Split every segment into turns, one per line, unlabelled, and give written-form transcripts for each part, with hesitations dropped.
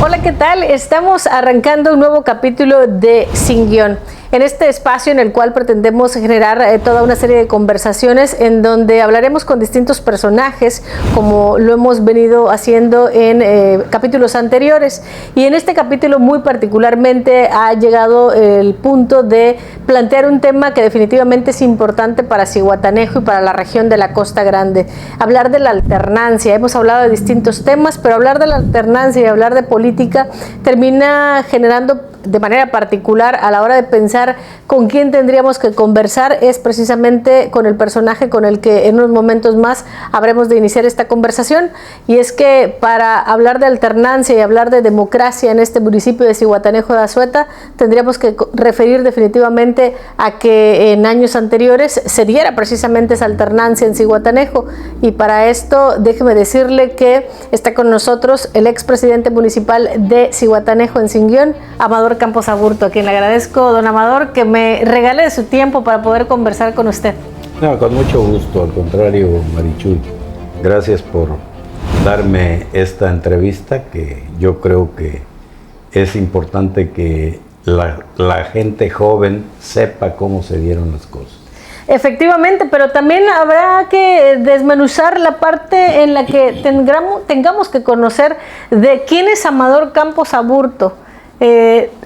Hola, ¿qué tal? Estamos arrancando un nuevo capítulo de Sin Guión. En este espacio en el cual pretendemos generar toda una serie de conversaciones en donde hablaremos con distintos personajes, como lo hemos venido haciendo en capítulos anteriores. Y en este capítulo muy particularmente ha llegado el punto de plantear un tema que definitivamente es importante para Zihuatanejo y para la región de la Costa Grande. Hablar de la alternancia. Hemos hablado de distintos temas, pero hablar de la alternancia y hablar de política termina generando de manera particular a la hora de pensar con quién tendríamos que conversar, es precisamente con el personaje con el que en unos momentos más habremos de iniciar esta conversación, y es que para hablar de alternancia y hablar de democracia en este municipio de Zihuatanejo de Azueta tendríamos que referir definitivamente a que en años anteriores se diera precisamente esa alternancia en Zihuatanejo, y para esto déjeme decirle que está con nosotros el expresidente municipal de Zihuatanejo en Sin Guión, Amador Campos Aburto, a quien le agradezco, don Amador, que me regale de su tiempo para poder conversar con usted.
No, con mucho gusto, al contrario, Marichuy. Gracias por darme esta entrevista, que yo creo que es importante que la gente joven sepa cómo se dieron las cosas. Efectivamente,
pero también habrá que desmenuzar la parte en la que tengamos que conocer de quién es Amador Campos Aburto.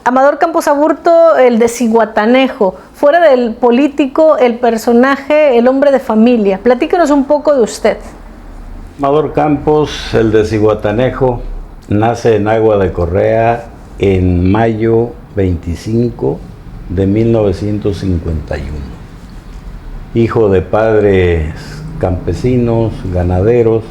Amador Campos Aburto, el de Zihuatanejo, fuera del político, el personaje, el hombre de familia. Platíquenos un poco de usted.
Amador Campos, el de Zihuatanejo, nace en Agua de Correa en mayo 25 de 1951. Hijo de padres campesinos, ganaderos.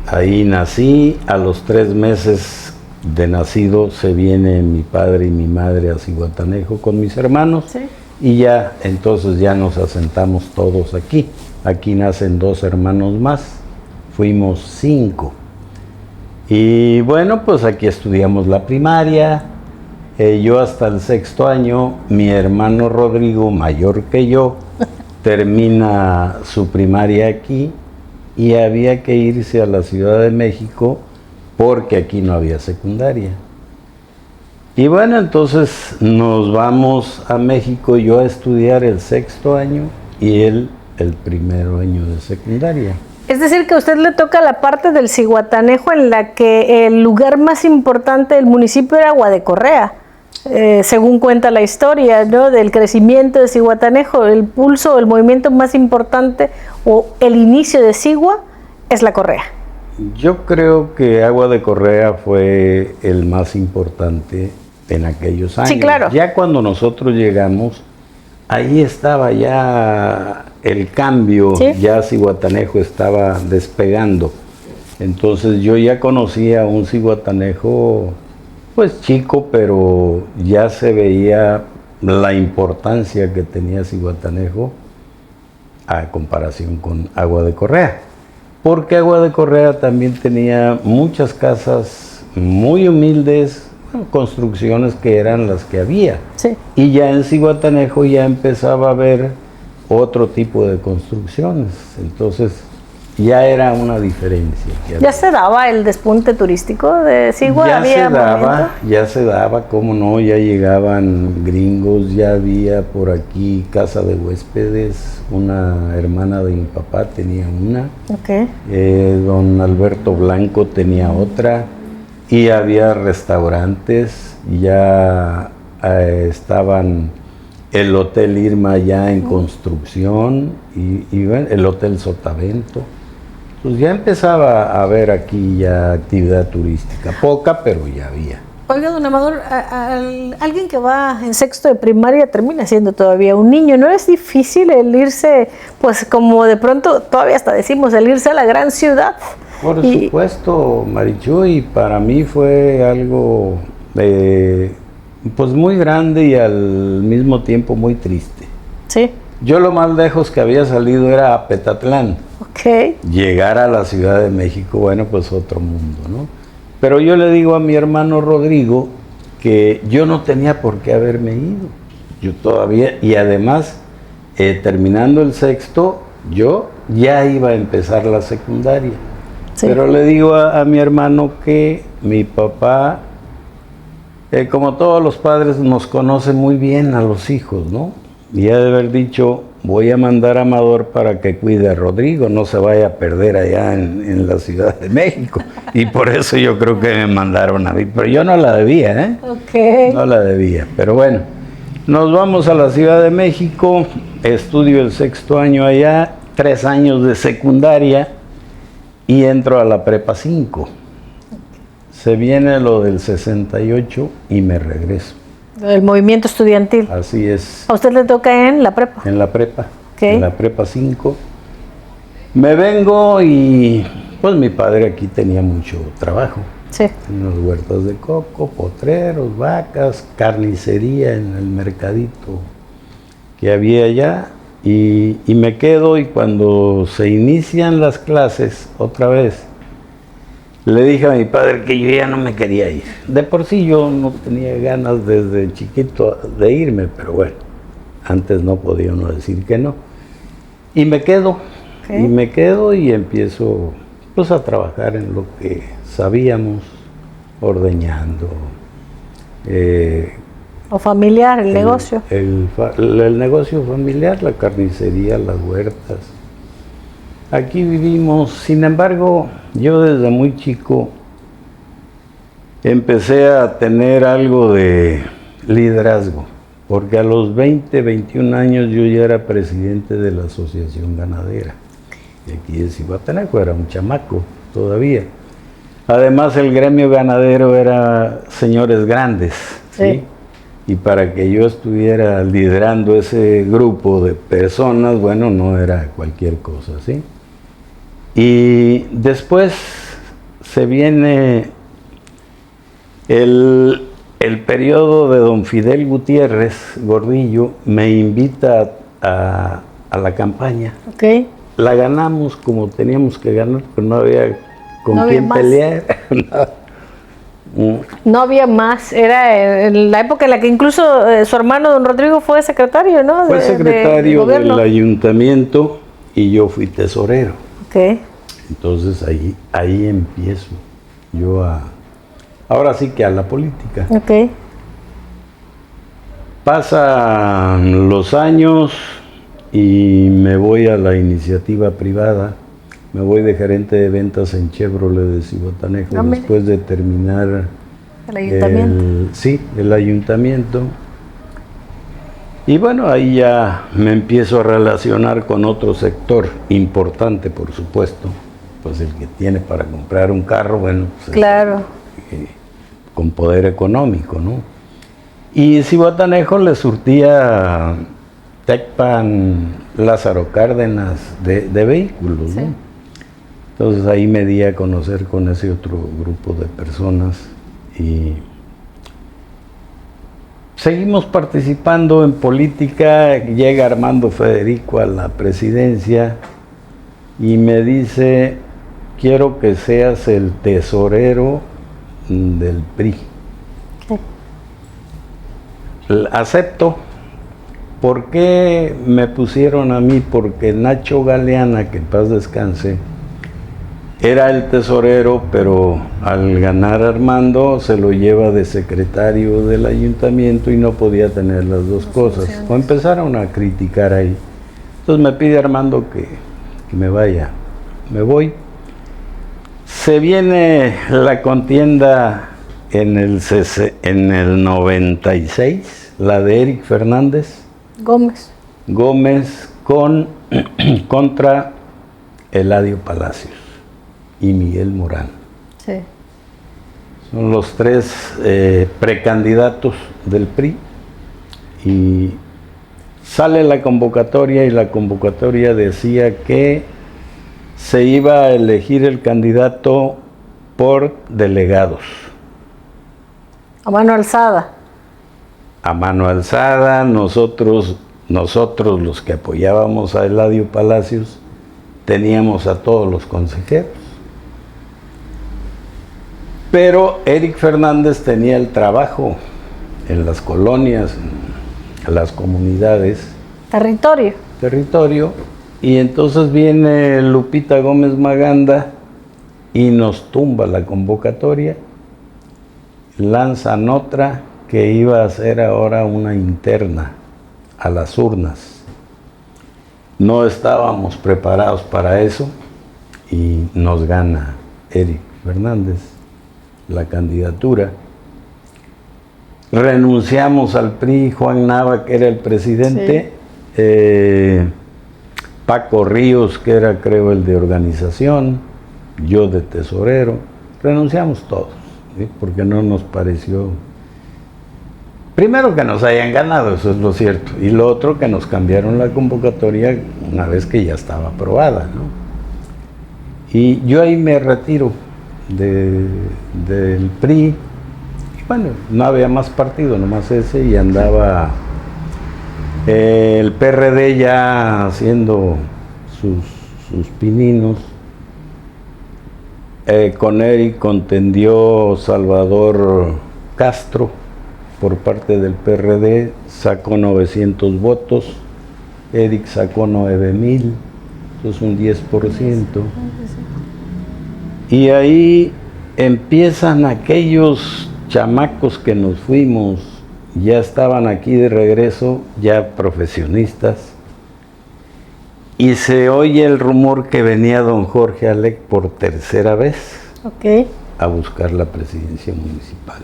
Ahí nací. A los 3 meses de nacido se viene mi padre y mi madre a Zihuatanejo con mis hermanos. ¿Sí? Y ya, entonces ya nos asentamos todos aquí. Aquí nacen 2 hermanos más, fuimos 5. Y bueno, pues aquí estudiamos la primaria. Yo hasta el 6º año, mi hermano Rodrigo, mayor que yo, termina su primaria aquí y había que irse a la Ciudad de México porque aquí no había secundaria. Y bueno, entonces nos vamos a México, yo a estudiar el 6º año y él el 1er año de secundaria.
Es decir, que a usted le toca la parte del Zihuatanejo en la que el lugar más importante del municipio era Agua de Correa, según cuenta la historia, ¿no?, del crecimiento de Zihuatanejo. El pulso, el movimiento más importante o el inicio de Zihua es la Correa.
Yo creo que Agua de Correa fue el más importante en aquellos años.
Sí, claro.
Ya cuando nosotros llegamos, ahí estaba ya el cambio, ¿sí? Ya Zihuatanejo estaba despegando. Entonces yo ya conocía un Zihuatanejo, pues chico, pero ya se veía la importancia que tenía Zihuatanejo a comparación con Agua de Correa. Porque Agua de Correa también tenía muchas casas muy humildes, construcciones que eran las que había. Sí. Y ya en Zihuatanejo ya empezaba a haber otro tipo de construcciones. Entonces ya era una diferencia.
¿Ya se daba el despunte turístico de Zihua?
Ya se daba, cómo no, ya llegaban gringos, ya había por aquí casa de huéspedes, una hermana de mi papá tenía una, okay. Don Alberto Blanco tenía otra, y había restaurantes, ya estaban el Hotel Irma ya en construcción, y bueno, el Hotel Sotavento. Pues ya empezaba a haber aquí ya actividad turística, poca, pero ya había.
Oiga, don Amador, alguien que va en 6º de primaria termina siendo todavía un niño. ¿No es difícil el irse, pues como de pronto, todavía hasta decimos, el irse a la gran ciudad?
Por supuesto, Marichuy, para mí fue algo pues muy grande y al mismo tiempo muy triste. Sí. Yo lo más lejos que había salido era a Petatlán. Okay. Llegar a la Ciudad de México, bueno, pues otro mundo, ¿no? Pero yo le digo a mi hermano Rodrigo que yo no tenía por qué haberme ido. Yo todavía, y además, terminando el 6º, yo ya iba a empezar la secundaria.
Sí.
Pero le digo a mi hermano que mi papá, como todos los padres, nos conoce muy bien a los hijos, ¿no? Y ha de haber dicho, voy a mandar a Amador para que cuide a Rodrigo, no se vaya a perder allá en la Ciudad de México. Y por eso yo creo que me mandaron a mí, pero yo no la debía, ¿eh?
Ok.
No la debía, pero bueno, nos vamos a la Ciudad de México, estudio el 6º año allá, 3 años de secundaria y entro a la prepa 5. Se viene lo del 68 y me regreso.
El movimiento estudiantil.
Así es.
¿A usted le toca en la prepa?
En la prepa.
Okay.
En la prepa 5. Me vengo y pues mi padre aquí tenía mucho trabajo.
Sí.
En las huertas de coco, potreros, vacas, carnicería en el mercadito que había allá. Y me quedo, y cuando se inician las clases otra vez, le dije a mi padre que yo ya no me quería ir. De por sí yo no tenía ganas desde chiquito de irme, pero bueno, antes no podía uno decir que no. Y me quedo,
Okay.
y me quedo y empiezo pues a trabajar en lo que sabíamos, ordeñando.
¿O familiar, el negocio?
El negocio familiar, la carnicería, las huertas. Aquí vivimos, sin embargo, yo desde muy chico empecé a tener algo de liderazgo, porque a los 20, 21 años yo ya era presidente de la Asociación Ganadera. Y aquí en Zihuatanejo era un chamaco todavía. Además, el gremio ganadero era señores grandes, ¿sí? Y para que yo estuviera liderando ese grupo de personas, bueno, no era cualquier cosa, ¿sí? Y después se viene el periodo de don Fidel Gutiérrez Gordillo, me invita a la campaña.
Okay.
La ganamos como teníamos que ganar, pero no había con quién pelear.
No había más, era en la época en la que incluso su hermano don Rodrigo fue secretario, ¿no?
Fue secretario del ayuntamiento y yo fui tesorero.
Okay.
Entonces ahí empiezo yo ahora sí que a la política.
Okay.
Pasan los años y me voy a la iniciativa privada. Me voy de gerente de ventas en Chevrolet de Zihuatanejo después de terminar
el ayuntamiento.
El ayuntamiento. Y bueno, ahí ya me empiezo a relacionar con otro sector importante, por supuesto, pues el que tiene para comprar un carro, bueno, pues
claro.
Con poder económico, ¿no? Y Zihuatanejo le surtía Tecpan, Lázaro Cárdenas de vehículos,
sí.
¿no? Entonces ahí me di a conocer con ese otro grupo de personas y seguimos participando en política. Llega Armando Federico a la presidencia y me dice, quiero que seas el tesorero del PRI. Sí. Acepto. ¿Por qué me pusieron a mí? Porque Nacho Galeana, que en paz descanse, era el tesorero, pero al ganar Armando se lo lleva de secretario del ayuntamiento y no podía tener las dos cosas. O empezaron a criticar ahí. Entonces me pide Armando que me vaya. Me voy. Se viene la contienda en el 96, la de Eric Fernández Gómez contra Eladio Palacios y Miguel Morán.
Sí.
Son los tres precandidatos del PRI y sale la convocatoria y la convocatoria decía que se iba a elegir el candidato por delegados.
A mano alzada.
A mano alzada, nosotros los que apoyábamos a Eladio Palacios teníamos a todos los consejeros. Pero Eric Fernández tenía el trabajo en las colonias, en las comunidades.
Territorio.
Y entonces viene Lupita Gómez Maganda y nos tumba la convocatoria, lanzan otra que iba a ser ahora una interna a las urnas. No estábamos preparados para eso y nos gana Eric Fernández la candidatura. Renunciamos al PRI, Juan Nava, que era el presidente, Paco Ríos, que era, creo, el de organización, yo de tesorero, renunciamos todos, ¿sí? Porque no nos pareció, primero que nos hayan ganado, eso es lo cierto, y lo otro que nos cambiaron la convocatoria una vez que ya estaba aprobada, ¿no? Y yo ahí me retiro del PRI, y bueno, no había más partido, nomás ese, y andaba el PRD ya haciendo sus pininos. Con Eric contendió Salvador Castro por parte del PRD, sacó 900 votos, Eric sacó 9,000, eso es un 10%. Y ahí empiezan aquellos chamacos que nos fuimos, ya estaban aquí de regreso, ya profesionistas, y se oye el rumor que venía don Jorge Alec por tercera vez a buscar la presidencia municipal.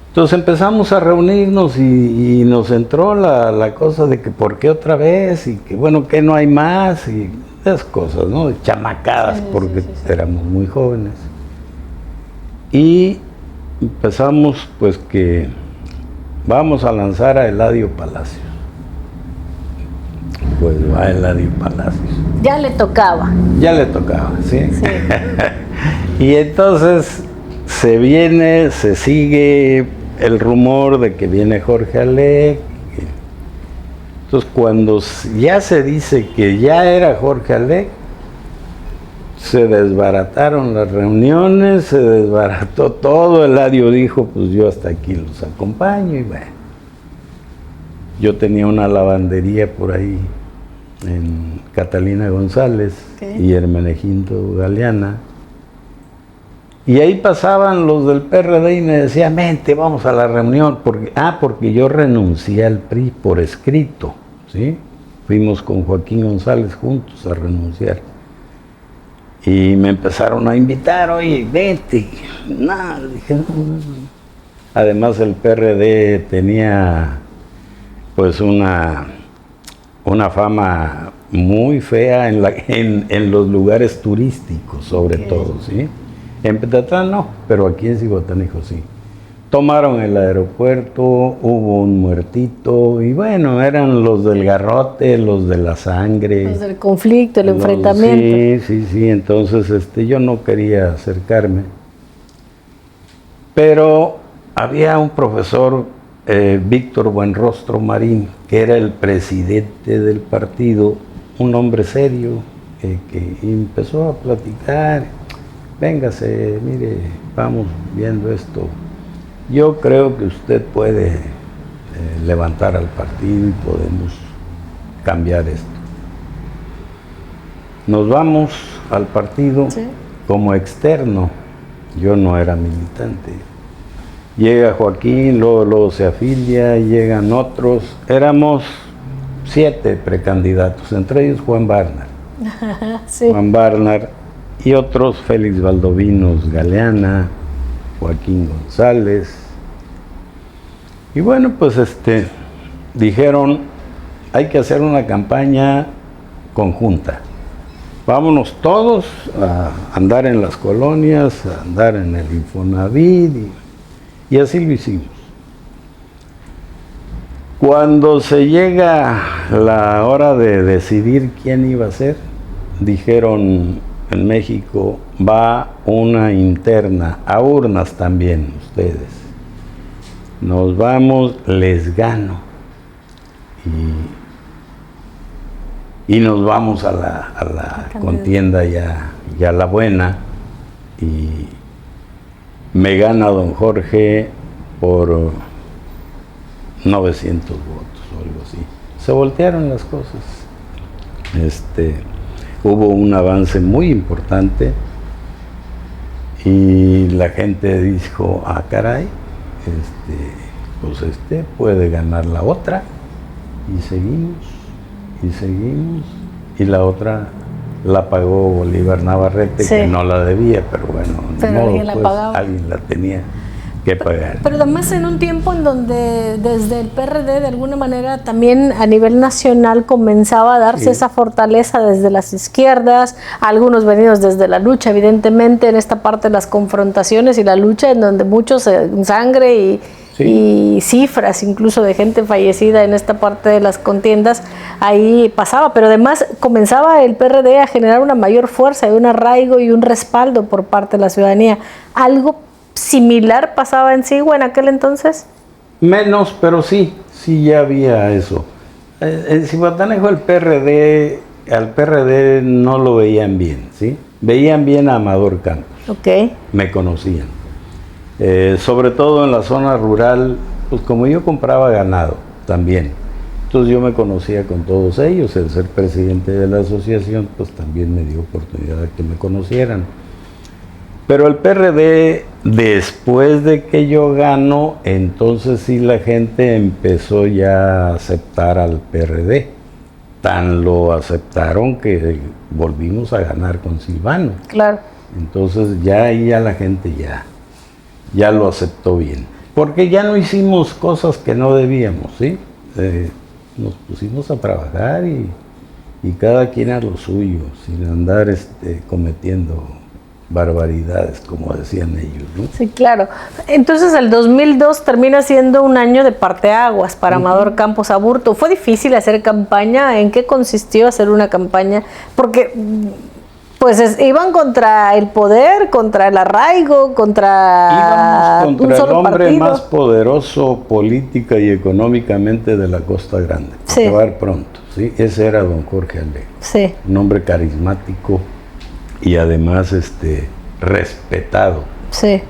Entonces empezamos a reunirnos y nos entró la cosa de que por qué otra vez, y que bueno, que no hay más, y esas cosas, ¿no? Chamacadas, porque éramos muy jóvenes. Y empezamos pues que vamos a lanzar a Eladio Palacios. Pues va Eladio Palacios.
Ya le tocaba.
Ya le tocaba, ¿sí? Y entonces se viene, se sigue el rumor de que viene Jorge Alec. Entonces cuando ya se dice que ya era Jorge Alec, se desbarataron las reuniones, se desbarató todo. Eladio dijo, pues yo hasta aquí los acompaño, y bueno. Yo tenía una lavandería por ahí en Catalina González y Hermenegildo Galeana, y ahí pasaban los del PRD y me decían, vente, vamos a la reunión, porque yo renuncié al PRI por escrito, ¿sí? Fuimos con Joaquín González juntos a renunciar, y me empezaron a invitar, oye, vente. No, dije, no. Además el PRD tenía pues una fama muy fea en los lugares turísticos, sobre todo, ¿sí? En Petatlán no, pero aquí en Zihuatanejo sí. Tomaron el aeropuerto, hubo un muertito, y bueno, eran los del garrote, los de la sangre.
Los del conflicto, el enfrentamiento.
Sí, entonces yo no quería acercarme. Pero había un profesor, Víctor Buenrostro Marín, que era el presidente del partido, un hombre serio, que empezó a platicar, véngase, mire, vamos viendo esto. Yo creo que usted puede levantar al partido y podemos cambiar esto. Nos vamos al partido como externo, yo no era militante. Llega Joaquín, luego se afilia, llegan otros. Éramos 7 precandidatos, entre ellos Juan Barnard. Juan Barnard y otros, Félix Valdovinos Galeana, Joaquín González. Y bueno, pues dijeron, hay que hacer una campaña conjunta. Vámonos todos a andar en las colonias, a andar en el Infonavit, y así lo hicimos. Cuando se llega la hora de decidir quién iba a ser, dijeron en México, va una interna, a urnas también ustedes. Nos vamos, les gano. Y nos vamos a la contienda ya la buena, y me gana don Jorge por 900 votos o algo así. Se voltearon las cosas. Hubo un avance muy importante, Y la gente dijo, ah, caray, pues puede ganar la otra. Y seguimos, y la otra la pagó Bolívar Navarrete, sí, que no la debía, pero bueno,
pero alguien la pagaba.
Alguien la tenía que pagar.
Pero además en un tiempo en donde desde el PRD de alguna manera también a nivel nacional comenzaba a darse, sí, esa fortaleza desde las izquierdas, algunos venidos desde la lucha, evidentemente en esta parte de las confrontaciones y la lucha en donde muchos sangre y, sí, y cifras incluso de gente fallecida en esta parte de las contiendas, ahí pasaba, pero además comenzaba el PRD a generar una mayor fuerza y un arraigo y un respaldo por parte de la ciudadanía. ¿Algo similar pasaba en Sigua en aquel entonces?
Menos, pero sí ya había eso. En Zihuatanejo al PRD no lo veían bien, ¿sí? Veían bien a Amador Campos.
Okay.
Me conocían. Sobre todo en la zona rural, pues como yo compraba ganado también, entonces yo me conocía con todos ellos. El ser presidente de la asociación, pues también me dio oportunidad de que me conocieran. Pero el PRD, después de que yo gano, entonces sí la gente empezó ya a aceptar al PRD. Tan lo aceptaron que volvimos a ganar con Silvano.
Claro.
Entonces ya ahí ya la gente ya lo aceptó bien. Porque ya no hicimos cosas que no debíamos, ¿sí? Nos pusimos a trabajar y cada quien a lo suyo, sin andar cometiendo barbaridades, como decían ellos, ¿no?
Sí, claro. Entonces el 2002 termina siendo un año de parteaguas para Amador Campos Aburto. ¿Fue difícil hacer campaña? ¿En qué consistió hacer una campaña? Porque pues iban contra el poder, contra el arraigo, contra
un solo el hombre partido más poderoso política y económicamente de la Costa Grande.
Sí.
Que va a ver pronto, ¿sí? Ese era don Jorge Alejo.
Sí.
Un hombre carismático y además respetado.
Sí.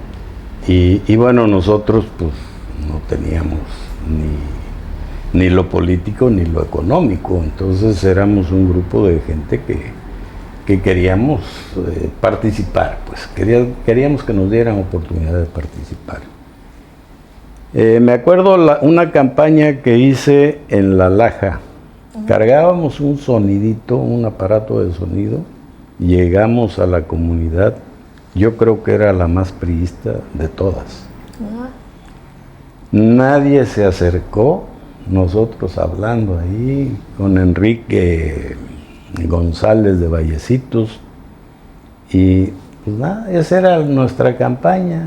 Y bueno, nosotros pues no teníamos ni lo político ni lo económico, entonces éramos un grupo de gente que queríamos participar, pues queríamos que nos dieran oportunidad de participar. Me acuerdo una campaña que hice en La Laja. Cargábamos un sonidito, un aparato de sonido. Llegamos a la comunidad, yo creo que era la más priista de todas. Nadie se acercó, nosotros hablando ahí con Enrique González de Vallecitos, y pues nada, esa era nuestra campaña.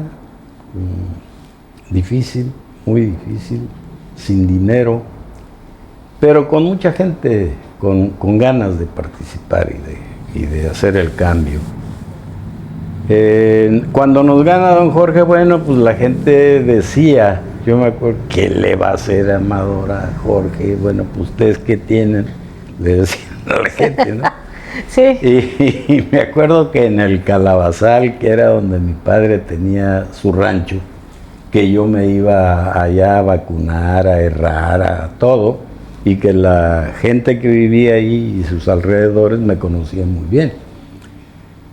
Difícil, muy difícil, sin dinero, pero con mucha gente con ganas de participar y de hacer el cambio. Cuando nos gana don Jorge, bueno, pues la gente decía, yo me acuerdo, ¿qué le va a hacer Amador a Jorge? Bueno, pues ustedes qué tienen, le decían a la gente, ¿no?
Sí.
Y me acuerdo que en el Calabazal, que era donde mi padre tenía su rancho, que yo me iba allá a vacunar, a herrar, a todo, y que la gente que vivía ahí y sus alrededores me conocían muy bien.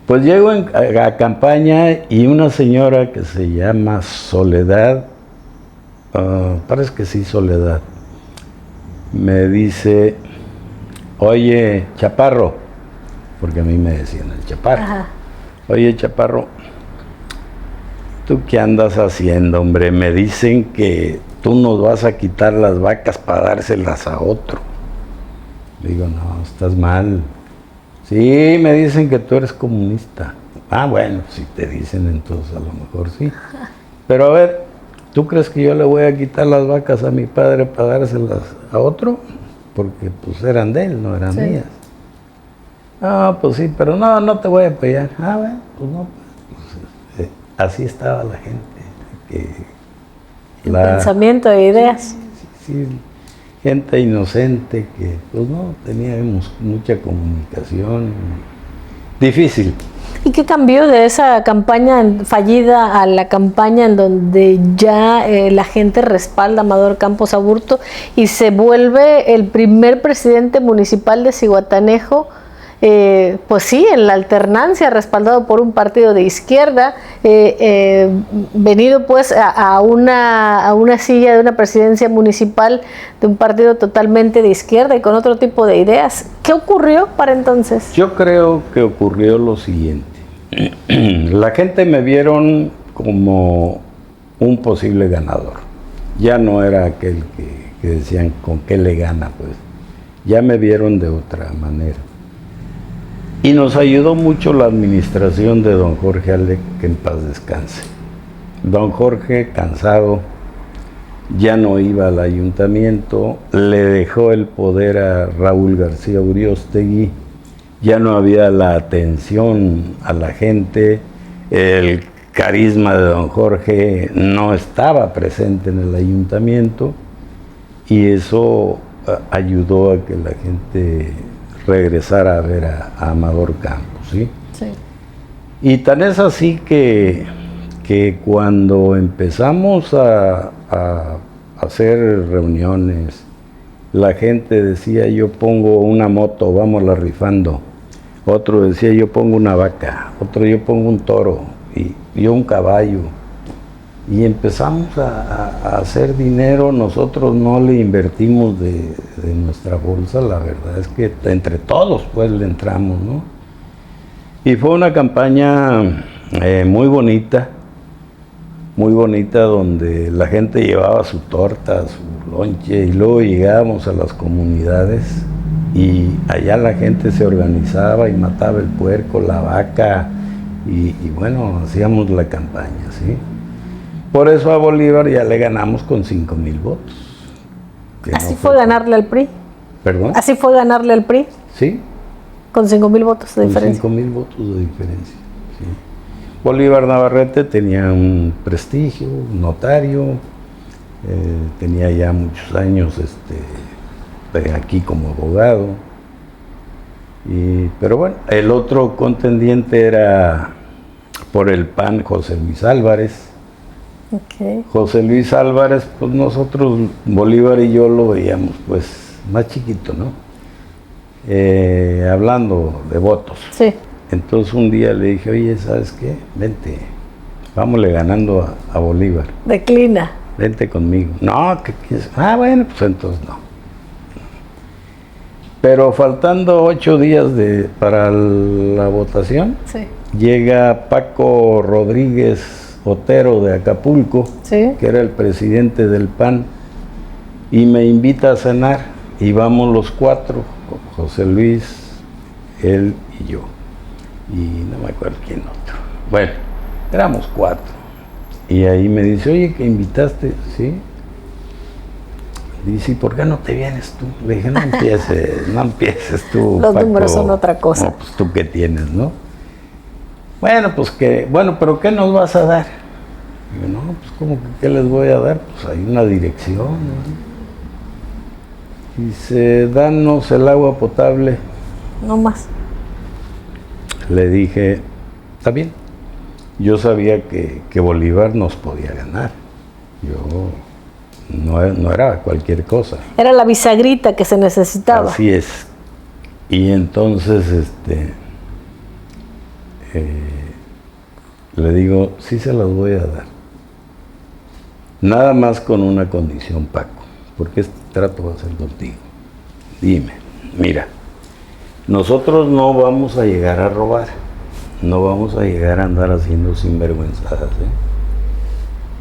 Pues llego a campaña y una señora que se llama Soledad, parece que sí, Soledad, me dice, oye, Chaparro, porque a mí me decían el Chaparro. Ajá. Oye, Chaparro, ¿tú qué andas haciendo, hombre? Me dicen que tú nos vas a quitar las vacas para dárselas a otro. Digo, no, estás mal. Sí, me dicen que tú eres comunista. Ah, bueno, si te dicen, entonces a lo mejor sí. Pero a ver, ¿tú crees que yo le voy a quitar las vacas a mi padre para dárselas a otro? Porque pues eran de él, no eran mías. Ah, pues sí, pero no te voy a apoyar. Ah, bueno, pues no. Pues, así estaba la gente.
Pensamiento e ideas.
Sí, gente inocente que pues no teníamos mucha comunicación. Difícil.
¿Y qué cambió de esa campaña fallida a la campaña en donde ya la gente respalda a Amador Campos Aburto y se vuelve el primer presidente municipal de Zihuatanejo pues sí, en la alternancia, respaldado por un partido de izquierda, venido pues a una silla de una presidencia municipal de un partido totalmente de izquierda y con otro tipo de ideas. ¿Qué ocurrió para entonces?
Yo creo que ocurrió lo siguiente. La gente me vieron como un posible ganador. Ya no era aquel que decían con qué le gana, pues. Ya me vieron de otra manera. Y nos ayudó mucho la administración de don Jorge Alec, que en paz descanse. Don Jorge, cansado, ya no iba al ayuntamiento, le dejó el poder a Raúl García Uriostegui, ya no había la atención a la gente, el carisma de don Jorge no estaba presente en el ayuntamiento y eso ayudó a que la gente regresara a ver a Amador Campos, ¿sí?
Sí.
Y tan es así que cuando empezamos a hacer reuniones, la gente decía, yo pongo una moto, vámonos rifando. Otro decía, yo pongo una vaca. Otro, yo pongo un toro. Y yo un caballo. Y empezamos a hacer dinero. Nosotros no le invertimos de nuestra bolsa, la verdad es que entre todos pues le entramos, ¿no? Y fue una campaña muy bonita, donde la gente llevaba su torta, su lonche, y luego llegábamos a las comunidades y allá la gente se organizaba y mataba el puerco, la vaca, y bueno, hacíamos la campaña, ¿sí? Por eso a Bolívar ya le ganamos con 5,000 votos.
¿Así fue ganarle al PRI?
¿Perdón?
¿Así fue ganarle al PRI?
Sí.
Con 5,000 votos de diferencia.
5,000 votos de diferencia, sí. Bolívar Navarrete tenía un prestigio, un notario, tenía ya muchos años aquí como abogado. Pero bueno, el otro contendiente era por el PAN José Luis Álvarez.
Okay.
José Luis Álvarez, pues nosotros, Bolívar y yo lo veíamos pues más chiquito, ¿no? Hablando de votos. Sí. Entonces un día le dije, oye, ¿sabes qué? Vente, vámonos ganando a Bolívar.
Declina.
Vente conmigo. No, ¿qué quieres? Ah, bueno, pues entonces no. Pero faltando 8 días para la votación, sí, llega Paco Rodríguez Otero de Acapulco, sí, que era el presidente del PAN, y me invita a cenar, y vamos los 4, José Luis, él y yo. Y no me acuerdo quién otro. Bueno, éramos 4. Y ahí me dice, oye, que invitaste, ¿sí? Dice, ¿y por qué no te vienes tú? Le dije, no empieces tú,
Los
Paco.
Números son otra cosa.
No, pues tú qué tienes, ¿no? Bueno, pues pero ¿qué nos vas a dar? Digo, no, pues ¿cómo que qué les voy a dar? Pues hay una dirección, ¿no? Dice, danos el agua potable.
No más.
Le dije, está bien. Yo sabía que Bolívar nos podía ganar. Yo no era cualquier cosa.
Era la bisagrita que se necesitaba.
Así es. Y entonces le digo, sí se las voy a dar. Nada más con una condición, Paco, porque este trato va a ser contigo. Dime, mira, nosotros no vamos a llegar a robar, no vamos a llegar a andar haciendo sinvergüenzadas,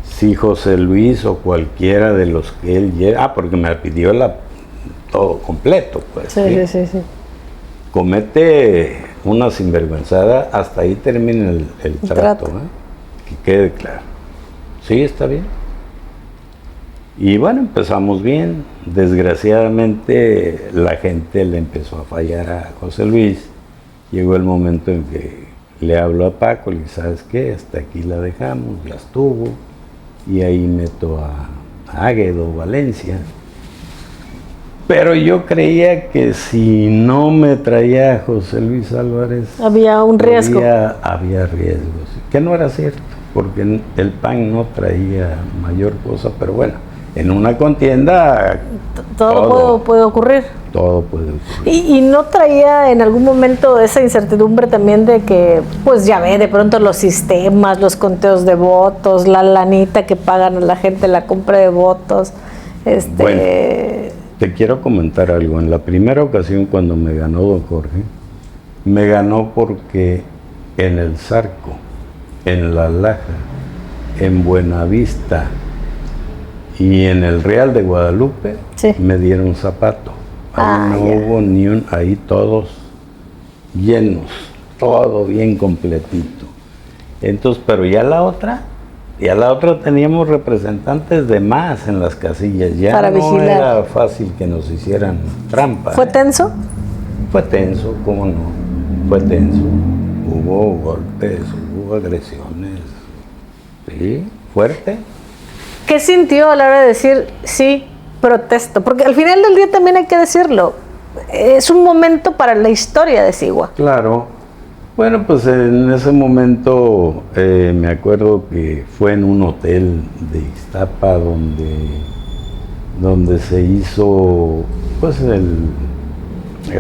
Si José Luis o cualquiera de los que él llega, porque me pidió todo completo, pues.
Sí.
Comete una sinvergüenzada, hasta ahí termina el trato, que quede claro. Sí, está bien. Y bueno, empezamos bien. Desgraciadamente la gente le empezó a fallar a José Luis. Llegó el momento en que le hablo a Paco, le dije, ¿sabes qué? Hasta aquí la dejamos, ya estuvo. Y ahí meto a Águedo Valencia. Pero yo creía que si no me traía a José Luis Álvarez,
había un riesgo.
Había riesgos, que no era cierto, porque el PAN no traía mayor cosa, pero bueno, En una contienda
todo puede ocurrir.
Todo puede ocurrir.
¿Y no traía en algún momento esa incertidumbre también de que, pues ya ve, de pronto los sistemas, los conteos de votos, la lanita que pagan a la gente, la compra de votos?
Bueno, te quiero comentar algo. En la primera ocasión cuando me ganó don Jorge, me ganó porque en el Zarco, en La Laja, en Buenavista y en el Real de Guadalupe,
sí,
me dieron zapato. Ahí no hubo ni un, ahí todos llenos, todo bien completito. Entonces, pero ya la otra teníamos representantes de más en las casillas, ya
para
no
vigilar.
Era fácil que nos hicieran trampa.
¿Fue tenso?
Fue tenso, ¿cómo no? Fue tenso. Hubo golpes, hubo agresiones. Sí, fuerte.
¿Qué sintió a la hora de decir sí, protesto? Porque al final del día también hay que decirlo, es un momento para la historia de Sigua.
Claro. Bueno, pues en ese momento me acuerdo que fue en un hotel de Ixtapa donde se hizo, pues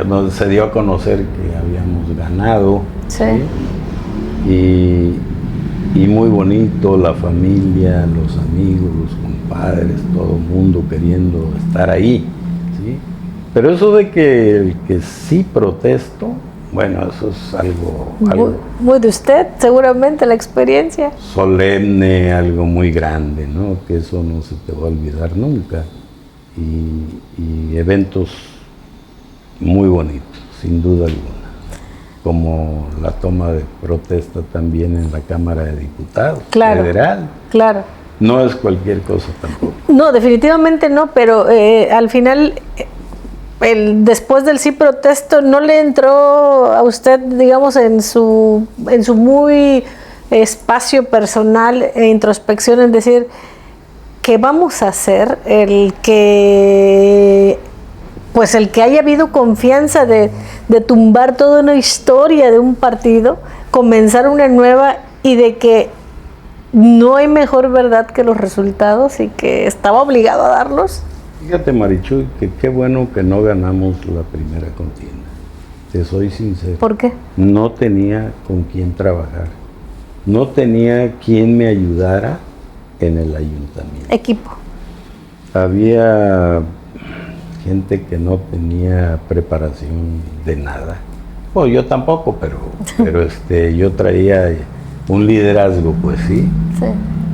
donde se dio a conocer que habíamos ganado.
Sí.
¿Sí? Y muy bonito, la familia, los amigos, los compadres, todo el mundo queriendo estar ahí, ¿sí? Pero eso de que sí protesto, bueno, eso es algo
muy de usted, seguramente, la experiencia.
solemne, algo muy grande, ¿no? Que eso no se te va a olvidar nunca. Y eventos muy bonitos, sin duda alguna. Como la toma de protesta también en la Cámara de Diputados Federal.
Claro.
No es cualquier cosa tampoco.
No, definitivamente no, pero al final, después del sí protesto, ¿no le entró a usted, digamos, en su muy espacio personal e introspección en decir, ¿qué vamos a hacer? El que haya habido confianza de tumbar toda una historia de un partido, comenzar una nueva, y de que no hay mejor verdad que los resultados y que estaba obligado a darlos.
Fíjate, Marichuy, que qué bueno que no ganamos la primera contienda. Te soy sincero.
¿Por qué?
No tenía con quién trabajar. No tenía quien me ayudara en el ayuntamiento.
Equipo.
Había gente que no tenía preparación de nada. Pues yo tampoco, pero yo traía un liderazgo, pues sí,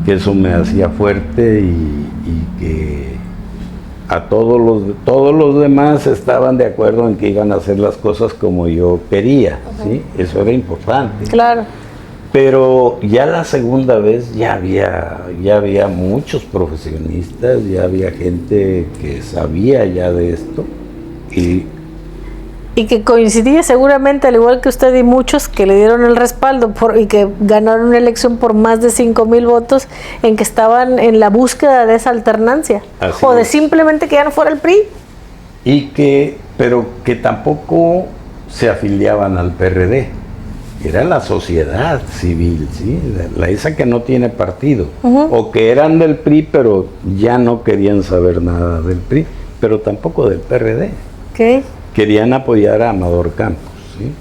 que eso me hacía fuerte y que a todos los demás estaban de acuerdo en que iban a hacer las cosas como yo quería, ¿sí? Eso era importante.
Claro.
Pero ya la segunda vez ya había muchos profesionistas, ya había gente que sabía ya de esto
y que coincidía seguramente, al igual que usted y muchos que le dieron el respaldo y que ganaron una elección por más de 5,000 votos, en que estaban en la búsqueda de esa alternancia.
Así
o de
es.
simplemente que ya no fuera el PRI.
Pero que tampoco se afiliaban al PRD. Era la sociedad civil, ¿sí? Esa que no tiene partido. O que eran del PRI, pero ya no querían saber nada del PRI, pero tampoco del PRD.
Okay.
Querían apoyar a Amador Campos, ¿sí?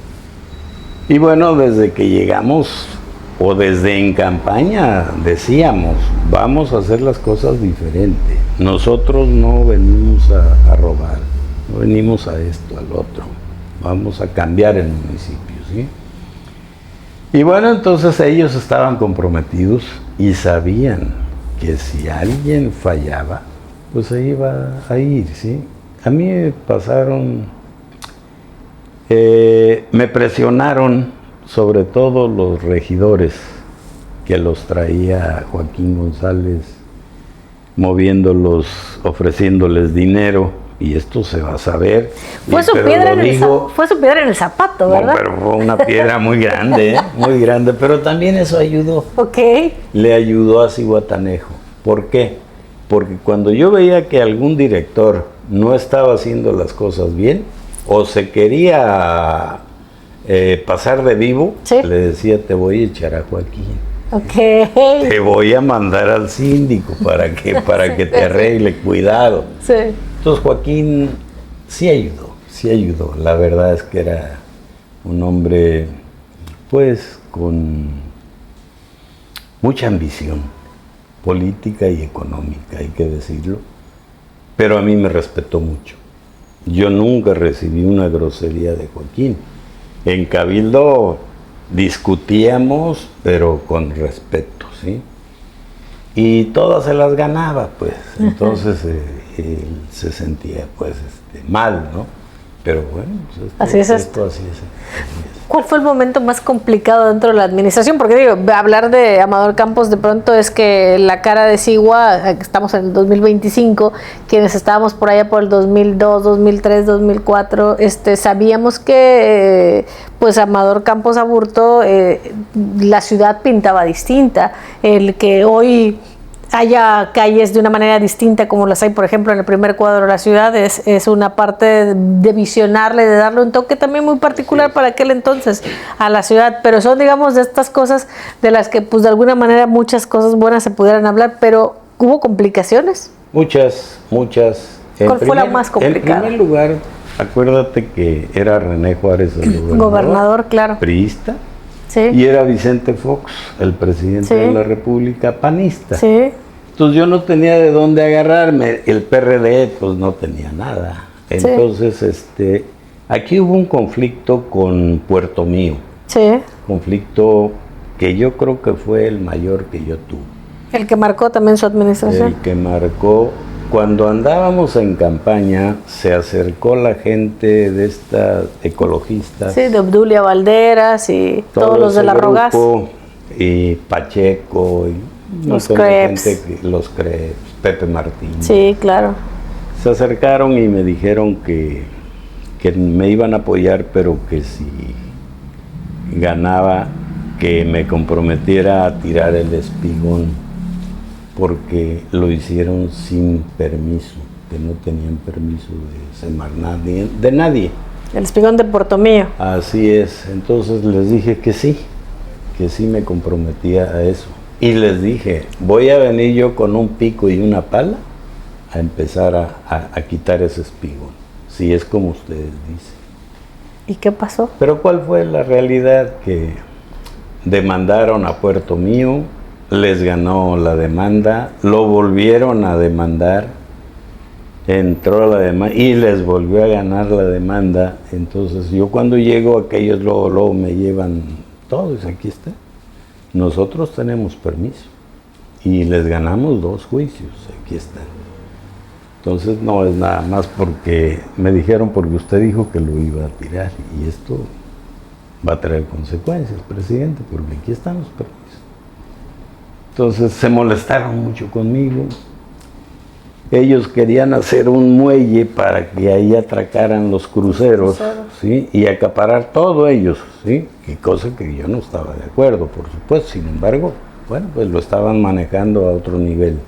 Y bueno, desde que llegamos, o desde en campaña, decíamos, vamos a hacer las cosas diferente. Nosotros no venimos a robar, no venimos a esto, al otro. Vamos a cambiar el municipio, ¿sí? Y bueno, entonces ellos estaban comprometidos y sabían que si alguien fallaba, pues se iba a ir, ¿sí? A mí me presionaron sobre todo los regidores, que los traía Joaquín González, moviéndolos, ofreciéndoles dinero, y esto se va a saber.
Fue su piedra en el zapato, ¿verdad?
No, pero fue una piedra muy grande, muy grande, pero también eso ayudó.
Ok.
Le ayudó a Zihuatanejo. ¿Por qué? Porque cuando yo veía que algún director no estaba haciendo las cosas bien, o se quería pasar de vivo,
¿sí?
Le decía, te voy a echar a Joaquín.
Ok.
Te voy a mandar al síndico para que te arregle, cuidado.
Sí.
Entonces Joaquín sí ayudó. La verdad es que era un hombre, pues, con mucha ambición política y económica, hay que decirlo. Pero a mí me respetó mucho. Yo nunca recibí una grosería de Joaquín. En Cabildo discutíamos, pero con respeto, ¿sí? Y todas se las ganaba, pues. Entonces él se sentía, pues, mal, ¿no? Pero bueno, pues
así es esto.
Así es.
¿Cuál fue el momento más complicado dentro de la administración? Porque digo, hablar de Amador Campos de pronto es que la cara de Sigua, estamos en el 2025, quienes estábamos por allá por el 2002, 2003, 2004, sabíamos que pues Amador Campos Aburto, la ciudad pintaba distinta. El que hoy haya calles de una manera distinta como las hay, por ejemplo, en el primer cuadro de la ciudad, es una parte de visionarle, de darle un toque también muy particular para aquel entonces a la ciudad, pero son, digamos, de estas cosas de las que, pues, de alguna manera muchas cosas buenas se pudieran hablar, pero ¿hubo complicaciones?
Muchas.
¿Cuál fue la más complicada?
En primer lugar, acuérdate que era René Juárez el
gobernador, claro.
Priista.
Sí.
Y era Vicente Fox, el presidente de la República, panista.
Sí.
Entonces yo no tenía de dónde agarrarme, el PRD pues no tenía nada. Entonces aquí hubo un conflicto con Puerto Mío.
Sí.
Conflicto que yo creo que fue el mayor que yo tuve.
El que marcó también su administración.
El que marcó. Cuando andábamos en campaña, se acercó la gente de estas ecologistas.
Sí, de Obdulia Valderas y todos los de la Rogaz.
Y Pacheco, y
los Krebs.
Los Krebs, Pepe Martín.
Sí, claro.
Se acercaron y me dijeron que me iban a apoyar, pero que si ganaba, que me comprometiera a tirar el espigón, porque lo hicieron sin permiso, que no tenían permiso de Semarnat ni de nadie.
El espigón de Puerto Mío.
Así es, entonces les dije que sí me comprometía a eso. Y les dije, voy a venir yo con un pico y una pala a empezar a quitar ese espigón, si es como ustedes dicen.
¿Y qué pasó?
Pero ¿cuál fue la realidad? Que demandaron a Puerto Mío, les ganó la demanda, lo volvieron a demandar, entró la demanda y les volvió a ganar la demanda. Entonces yo cuando llego, aquellos luego me llevan todos, aquí está. Nosotros tenemos permiso y les ganamos 2 juicios, aquí están. Entonces no es nada más porque me dijeron, porque usted dijo que lo iba a tirar y esto va a traer consecuencias, presidente, porque aquí están los permisos. Entonces se molestaron mucho conmigo. Ellos querían hacer un muelle para que ahí atracaran los cruceros, ¿sí? Y acaparar todo ellos, ¿sí? Y cosa que yo no estaba de acuerdo, por supuesto. Sin embargo, bueno, pues lo estaban manejando a otro nivel.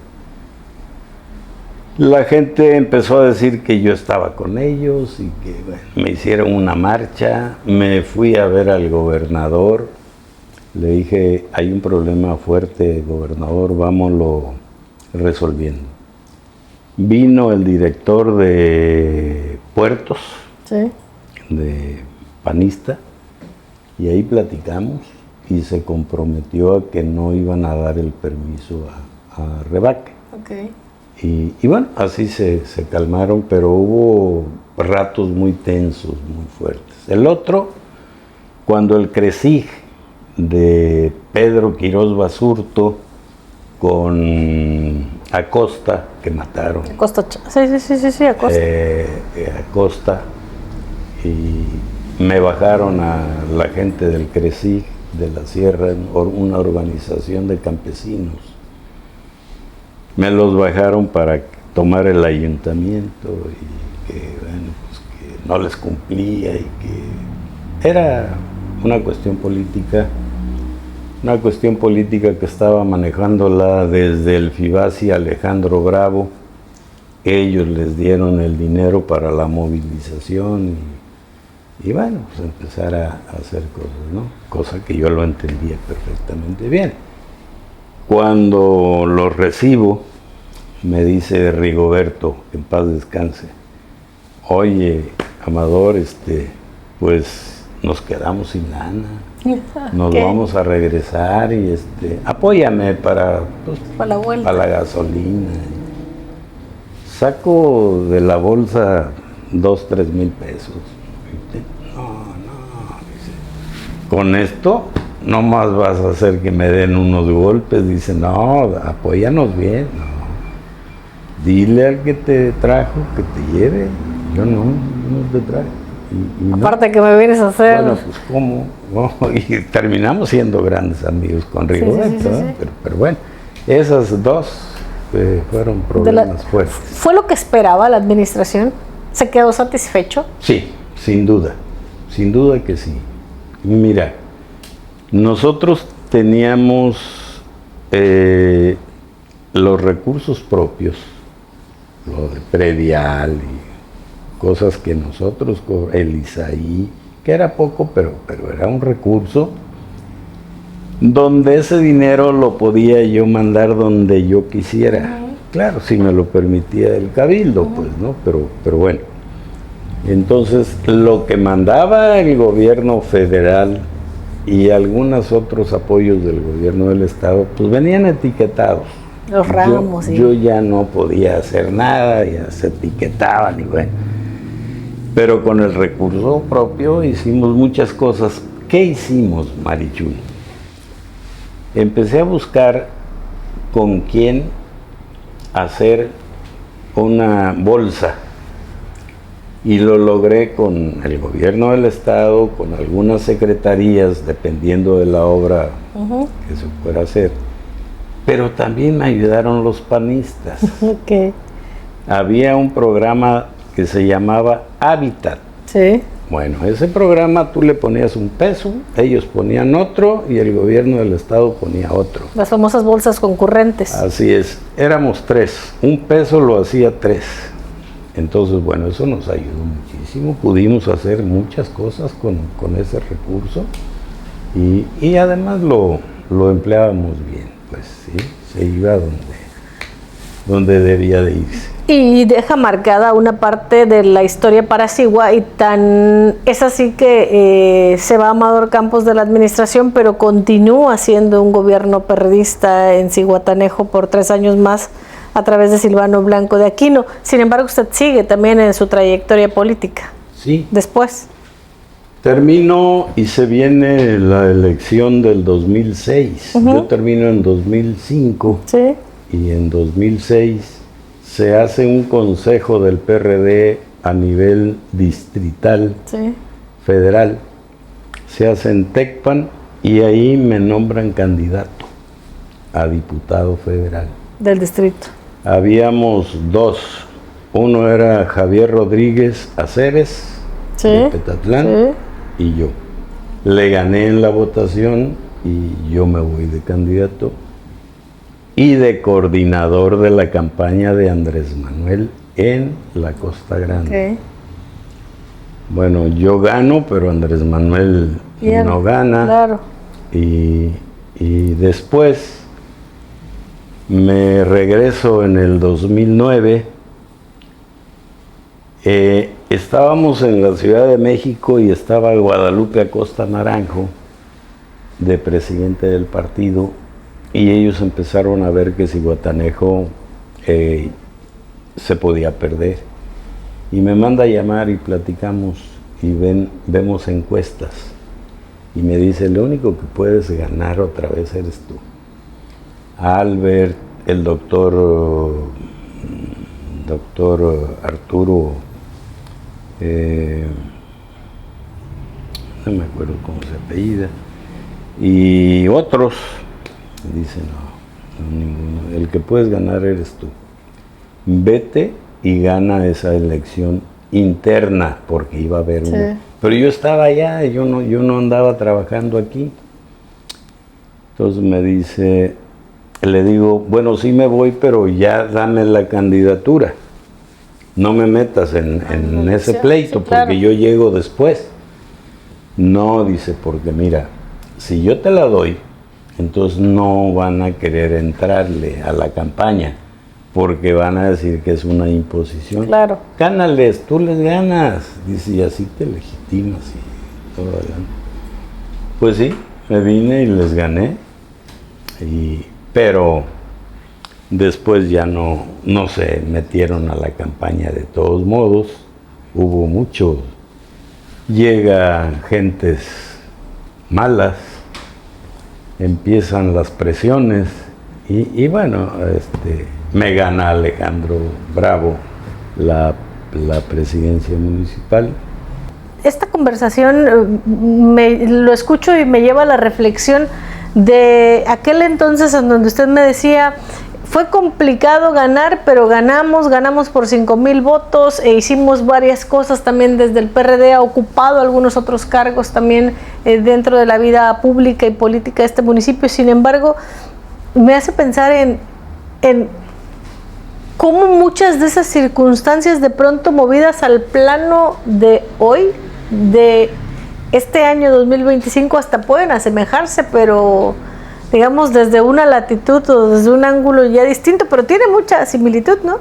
La gente empezó a decir que yo estaba con ellos y que bueno, me hicieron una marcha. Me fui a ver al gobernador. Le dije, hay un problema fuerte, gobernador, vámonos resolviendo. Vino el director de Puertos,
sí,
de panista, y ahí platicamos y se comprometió a que no iban a dar el permiso a Rebaque.
Okay.
Y bueno, así se calmaron, pero hubo ratos muy tensos, muy fuertes. El otro, cuando el CRESIG de Pedro Quirós Basurto con Acosta, que mataron.
Acosta, sí, Acosta.
Acosta, y me bajaron a la gente del CRESIG de la Sierra, una organización de campesinos. Me los bajaron para tomar el ayuntamiento y que, bueno, pues que no les cumplía y que era una cuestión política que estaba manejándola desde el FIBASI Alejandro Bravo. Ellos les dieron el dinero para la movilización y bueno, pues empezar a hacer cosas, ¿no? Cosa que yo lo entendía perfectamente bien. Cuando lo recibo, me dice Rigoberto, que en paz descanse, oye, Amador, pues nos quedamos sin lana, nos vamos a regresar y apóyame para
la vuelta,
para la gasolina. Saco de la bolsa 2-3 mil pesos. No, dice, con esto no más vas a hacer que me den unos golpes. Dice, no, apóyanos bien. No. Dile al que te trajo que te lleve. Yo no te traje. Y
aparte, que me vienes a hacer.
Bueno, pues cómo. Y terminamos siendo grandes amigos con Rigoberto.
Sí.
Pero bueno, esas dos fueron problemas fuertes.
¿Fue lo que esperaba la administración? ¿Se quedó satisfecho?
Sí, sin duda que sí. Mira, nosotros teníamos los recursos propios, lo de predial y cosas que nosotros, el ISAI, que era poco, pero era un recurso, donde ese dinero lo podía yo mandar donde yo quisiera. Claro, si me lo permitía el cabildo, pues, ¿no? Pero bueno. Entonces, lo que mandaba el gobierno federal y algunos otros apoyos del gobierno del estado, pues venían etiquetados.
Los ramos,
yo ya no podía hacer nada, ya se etiquetaban y bueno. Pero con el recurso propio hicimos muchas cosas. ¿Qué hicimos, Marichul? Empecé a buscar con quién hacer una bolsa y lo logré con el gobierno del estado, con algunas secretarías, dependiendo de la obra que se fuera a hacer, pero también me ayudaron los panistas.
Okay.
Había un programa que se llamaba Hábitat.
Sí.
Bueno, ese programa tú le ponías un peso, ellos ponían otro y el gobierno del estado ponía otro.
Las famosas bolsas concurrentes.
Así es, éramos 3, un peso lo hacía 3. Entonces, bueno, eso nos ayudó muchísimo, pudimos hacer muchas cosas con ese recurso y además lo empleábamos bien, pues sí, se iba donde debía de irse.
Y deja marcada una parte de la historia para Sigua y es así que se va Amador Campos de la administración, pero continúa siendo un gobierno perredista en Zihuatanejo por 3 años más a través de Silvano Blanco de Aquino. Sin embargo, usted sigue también en su trayectoria política.
Sí.
Después.
Termino y se viene la elección del 2006. Yo termino en 2005.
Sí.
Y en 2006 se hace un consejo del PRD a nivel distrital, federal. Se hace en Tecpan y ahí me nombran candidato a diputado federal.
Del distrito.
Habíamos 2. Uno era Javier Rodríguez Aceres, de Petatlán, y yo. Le gané en la votación y yo me voy de candidato y de coordinador de la campaña de Andrés Manuel en la Costa Grande. Bueno, yo gano, pero Andrés Manuel no gana.
Claro.
Y después me regreso en el 2009. Estábamos en la Ciudad de México y estaba Guadalupe Acosta Naranjo de presidente del partido y ellos empezaron a ver que Zihuatanejo se podía perder y me manda a llamar y platicamos y vemos encuestas y me dice, lo único que puedes ganar otra vez eres tú. Albert, el doctor Arturo, no me acuerdo cómo se apellida, y otros, dice, no, ninguno, el que puedes ganar eres tú. Vete y gana esa elección interna, porque iba a haber una. Pero yo estaba allá, yo no andaba trabajando aquí. Entonces me dice, le digo, bueno, sí me voy, pero ya dame la candidatura. No me metas en ese pleito, porque yo llego después. No, dice, porque mira, si yo te la doy, Entonces no van a querer entrarle a la campaña porque van a decir que es una imposición.
Claro.
Gánales, tú les ganas. Dice, y así te legitimas y todo adelante. Pues sí, me vine y les gané. Pero después ya no se metieron a la campaña de todos modos. Hubo muchos. Llegan gentes malas, empiezan las presiones y bueno, me gana Alejandro Bravo la presidencia municipal.
Esta conversación lo escucho y me lleva a la reflexión de aquel entonces en donde usted me decía, fue complicado ganar, pero ganamos por 5,000 votos e hicimos varias cosas también desde el PRD, ha ocupado algunos otros cargos también dentro de la vida pública y política de este municipio. Sin embargo, me hace pensar en cómo muchas de esas circunstancias de pronto movidas al plano de hoy, de este año 2025, hasta pueden asemejarse, pero digamos desde una latitud o desde un ángulo ya distinto, pero tiene mucha similitud, ¿no?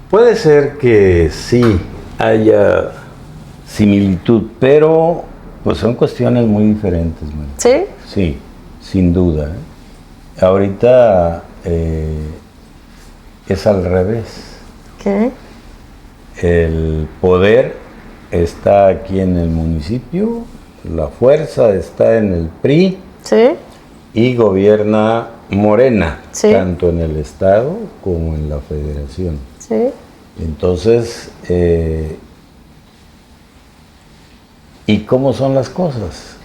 Puede ser que sí haya similitud, pero pues son cuestiones muy diferentes, María.
¿Sí?
Sí, sin duda. Ahorita es al revés.
¿Qué?
El poder está aquí en el municipio, la fuerza está en el PRI.
¿Sí?
Y gobierna Morena,
sí,
tanto en el estado como en la federación.
Sí.
Entonces, ¿y cómo son las cosas?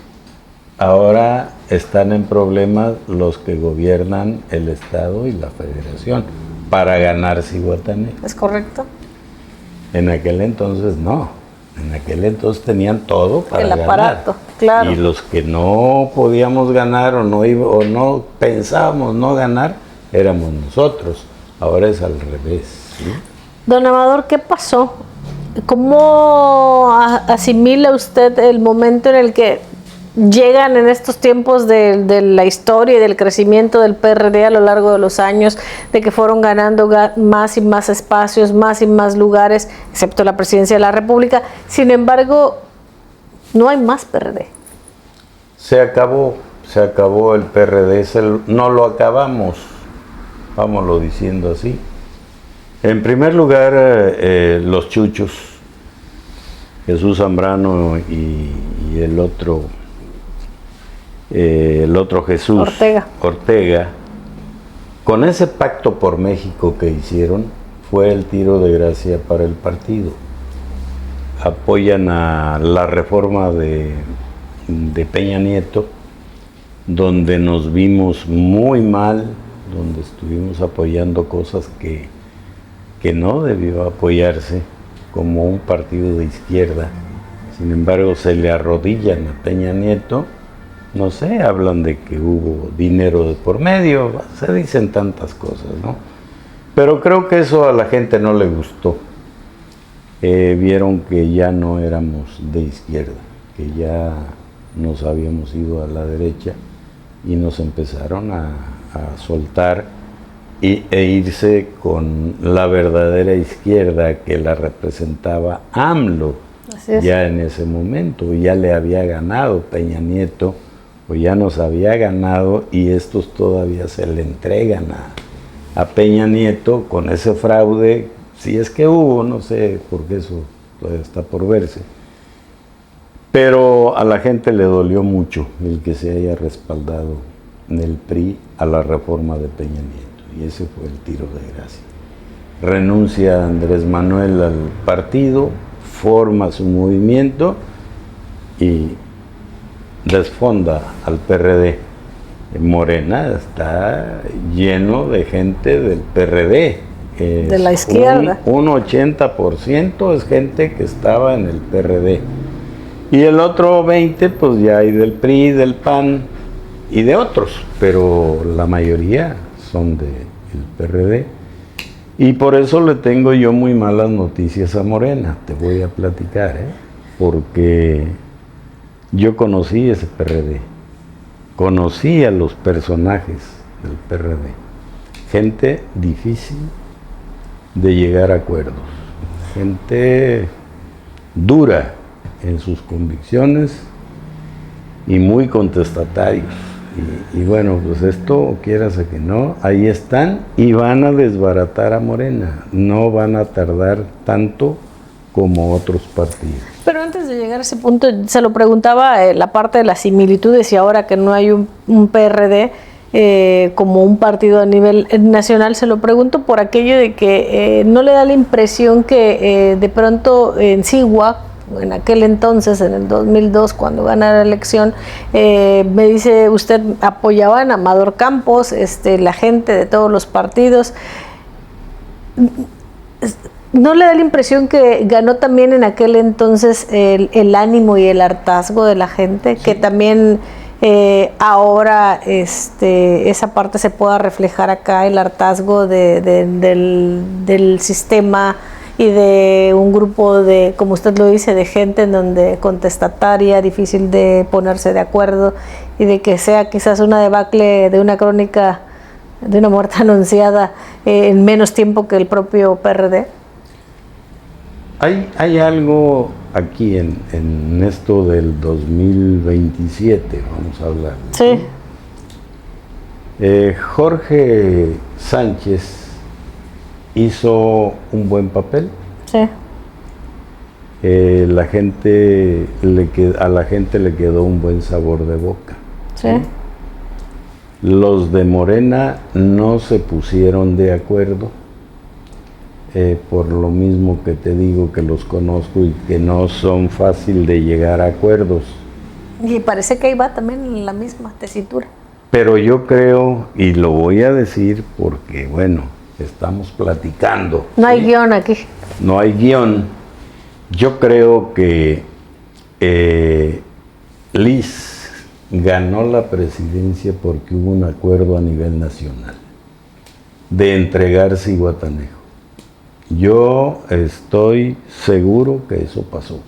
Ahora están en problemas los que gobiernan el estado y la federación para ganar Zihuatanejo.
¿Es correcto?
En aquel entonces no. En aquel entonces tenían todo para ganar. El aparato,
claro.
Y los que no podíamos ganar o no pensábamos no ganar, éramos nosotros. Ahora es al revés. ¿Sí?
Don Amador, ¿qué pasó? ¿Cómo asimila usted el momento en el que llegan en estos tiempos de la historia y del crecimiento del PRD a lo largo de los años, de que fueron ganando más y más espacios, más y más lugares, excepto la presidencia de la República? Sin embargo, no hay más PRD.
Se acabó el PRD, no lo acabamos, vámonos diciendo así. En primer lugar, los chuchos, Jesús Zambrano y el otro Jesús Ortega, con ese pacto por México que hicieron, fue el tiro de gracia para el partido. Apoyan a la reforma de Peña Nieto, donde nos vimos muy mal, donde estuvimos apoyando cosas que no debió apoyarse como un partido de izquierda. Sin embargo, se le arrodillan a Peña Nieto. No sé, hablan de que hubo dinero de por medio, se dicen tantas cosas, ¿no? Pero creo que eso a la gente no le gustó. Vieron que ya no éramos de izquierda, que ya nos habíamos ido a la derecha y nos empezaron a soltar e irse con la verdadera izquierda que la representaba AMLO. Ya en ese momento, ya le había ganado Peña Nieto, o ya nos había ganado, y estos todavía se le entregan a Peña Nieto con ese fraude, si es que hubo, no sé, porque eso todavía está por verse. Pero a la gente le dolió mucho el que se haya respaldado en el PRI a la reforma de Peña Nieto, y ese fue el tiro de gracia. Renuncia Andrés Manuel al partido, forma su movimiento y desfonda al PRD. Morena está lleno de gente del PRD.
De la izquierda.
Un 80% es gente que estaba en el PRD. Y el otro 20% pues ya hay del PRI, del PAN y de otros, pero la mayoría son del PRD. Y por eso le tengo yo muy malas noticias a Morena, te voy a platicar, porque yo conocí ese PRD, conocí a los personajes del PRD. Gente difícil de llegar a acuerdos. Gente dura en sus convicciones y muy contestatarios. Y bueno, pues esto, quieras o que no, ahí están y van a desbaratar a Morena. No van a tardar tanto como otros partidos.
Pero antes de llegar a ese punto, se lo preguntaba la parte de las similitudes y ahora que no hay un PRD como un partido a nivel nacional, se lo pregunto por aquello de que no le da la impresión que de pronto en Sigua, en aquel entonces, en el 2002, cuando gana la elección, me dice usted, apoyaban a Amador Campos, la gente de todos los partidos. ¿No le da la impresión que ganó también en aquel entonces el ánimo y el hartazgo de la gente? Sí. Que también ahora esa parte se pueda reflejar acá, el hartazgo del sistema y de un grupo de, como usted lo dice, de gente en donde contestataria, difícil de ponerse de acuerdo y de que sea quizás una debacle de una crónica de una muerte anunciada en menos tiempo que el propio PRD?
Hay algo aquí en esto del 2027, vamos a hablar.
Sí.
Jorge Sánchez hizo un buen papel.
Sí.
A la gente le quedó un buen sabor de boca.
Sí.
Los de Morena no se pusieron de acuerdo, por lo mismo que te digo que los conozco y que no son fácil de llegar a acuerdos.
Y parece que ahí va también en la misma tesitura.
Pero yo creo, y lo voy a decir porque, bueno, estamos platicando.
No hay guión aquí.
No hay guión. Yo creo que Liz ganó la presidencia porque hubo un acuerdo a nivel nacional de entregarse Zihuatanejo. Yo estoy seguro que eso pasó,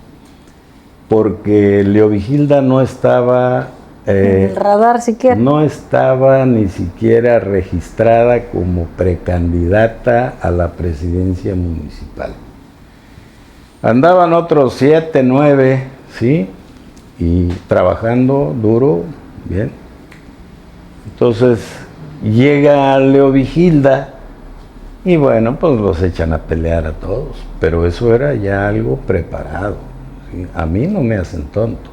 porque Leovigilda no estaba
en el radar siquiera.
No estaba ni siquiera registrada como precandidata a la presidencia municipal. Andaban otros 7, 9, ¿sí? Y trabajando duro, bien. Entonces llega Leovigilda y bueno, pues los echan a pelear a todos. Pero eso era ya algo preparado, ¿sí? A mí no me hacen tonto.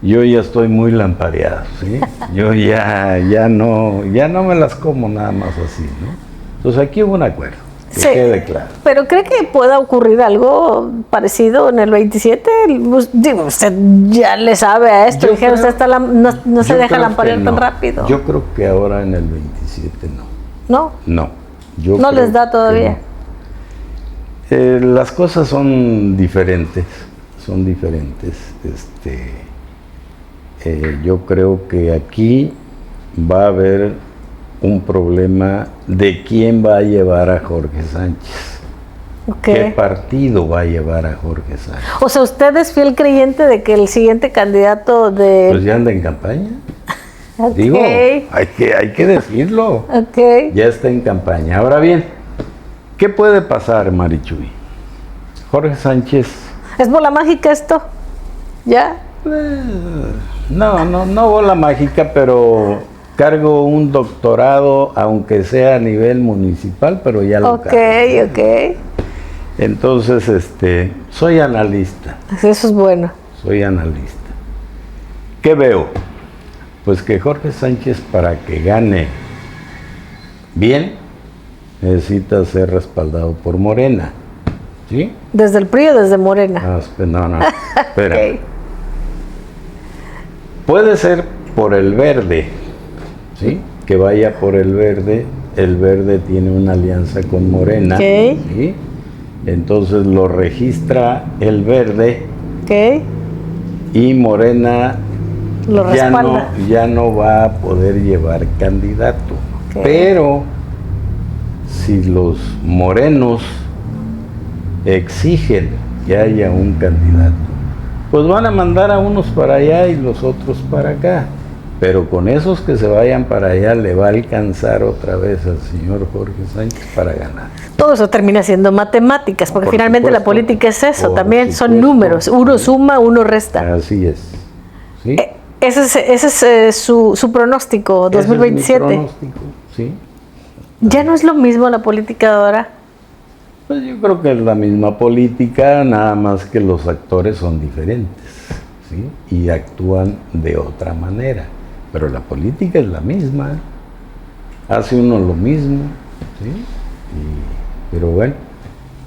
Yo ya estoy muy lampareado, ¿sí? Yo ya no me las como nada más así, ¿no? Entonces aquí hubo un acuerdo, que sí, quede claro.
¿Pero cree que pueda ocurrir algo parecido en el 27? Digo, usted ya le sabe a esto, dijeron, usted está no se deja lamparear tan rápido.
Yo creo que ahora en el 27 no.
¿No?
No.
¿No les da todavía?
No. Las cosas son diferentes, yo creo que aquí va a haber un problema de quién va a llevar a Jorge Sánchez.
Okay.
¿Qué partido va a llevar a Jorge Sánchez?
O sea, ¿usted es fiel creyente de que el siguiente candidato de...
Pues ya anda en campaña.
Okay.
Digo, hay que decirlo.
Okay.
Ya está en campaña. Ahora bien, ¿qué puede pasar, Marichuy? Jorge Sánchez...
¿Es bola mágica esto? ¿Ya?
No bola mágica, pero cargo un doctorado, aunque sea a nivel municipal, pero ya lo cargo.
Ok.
Entonces, soy analista.
Eso es bueno.
Soy analista. ¿Qué veo? Pues que Jorge Sánchez, para que gane bien, necesita ser respaldado por Morena. ¿Sí?
¿Desde el PRI o desde Morena?
No, espera.
Okay.
Puede ser por el Verde, ¿sí? Que vaya por el Verde tiene una alianza con Morena,
okay,
¿sí? Entonces lo registra el Verde,
okay,
y Morena
lo
ya no va a poder llevar candidato, okay, pero si los morenos exigen que haya un candidato, pues van a mandar a unos para allá y los otros para acá. pero con esos que se vayan para allá le va a alcanzar otra vez al señor Jorge Sánchez para ganar.
Todo eso termina siendo matemáticas, porque finalmente la política es eso, también son números, uno suma, uno resta.
Así es. ¿Sí?
Ese es su pronóstico, 2027.
Ese es mi pronóstico, sí.
¿Ya no es lo mismo la política de ahora?
Pues yo creo que es la misma política, nada más que los actores son diferentes, ¿sí? Y actúan de otra manera. Pero la política es la misma, hace uno lo mismo, ¿sí? Pero bueno,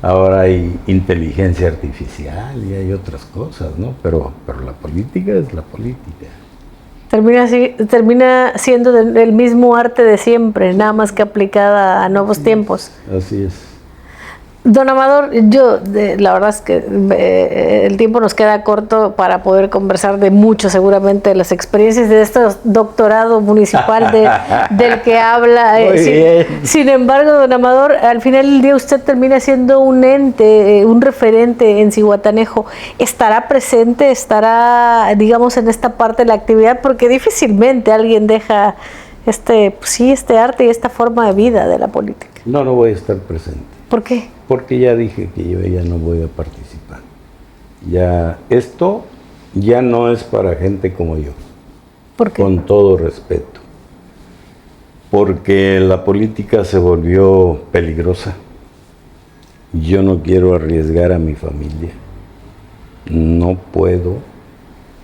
ahora hay inteligencia artificial y hay otras cosas, ¿no? Pero la política es la política.
Termina siendo el mismo arte de siempre, nada más que aplicada a nuevos tiempos.
Así es.
Don Amador, la verdad es que el tiempo nos queda corto para poder conversar de mucho, seguramente, de las experiencias de este doctorado municipal del que habla. Sin embargo, don Amador, al final del día usted termina siendo un ente, un referente en Zihuatanejo. ¿Estará presente, digamos, en esta parte de la actividad? Porque difícilmente alguien deja este arte y esta forma de vida de la política.
No voy a estar presente.
¿Por qué?
Porque ya dije que yo ya no voy a participar. Ya, esto ya no es para gente como yo.
¿Por qué?
Con todo respeto. Porque la política se volvió peligrosa. Yo no quiero arriesgar a mi familia. No puedo.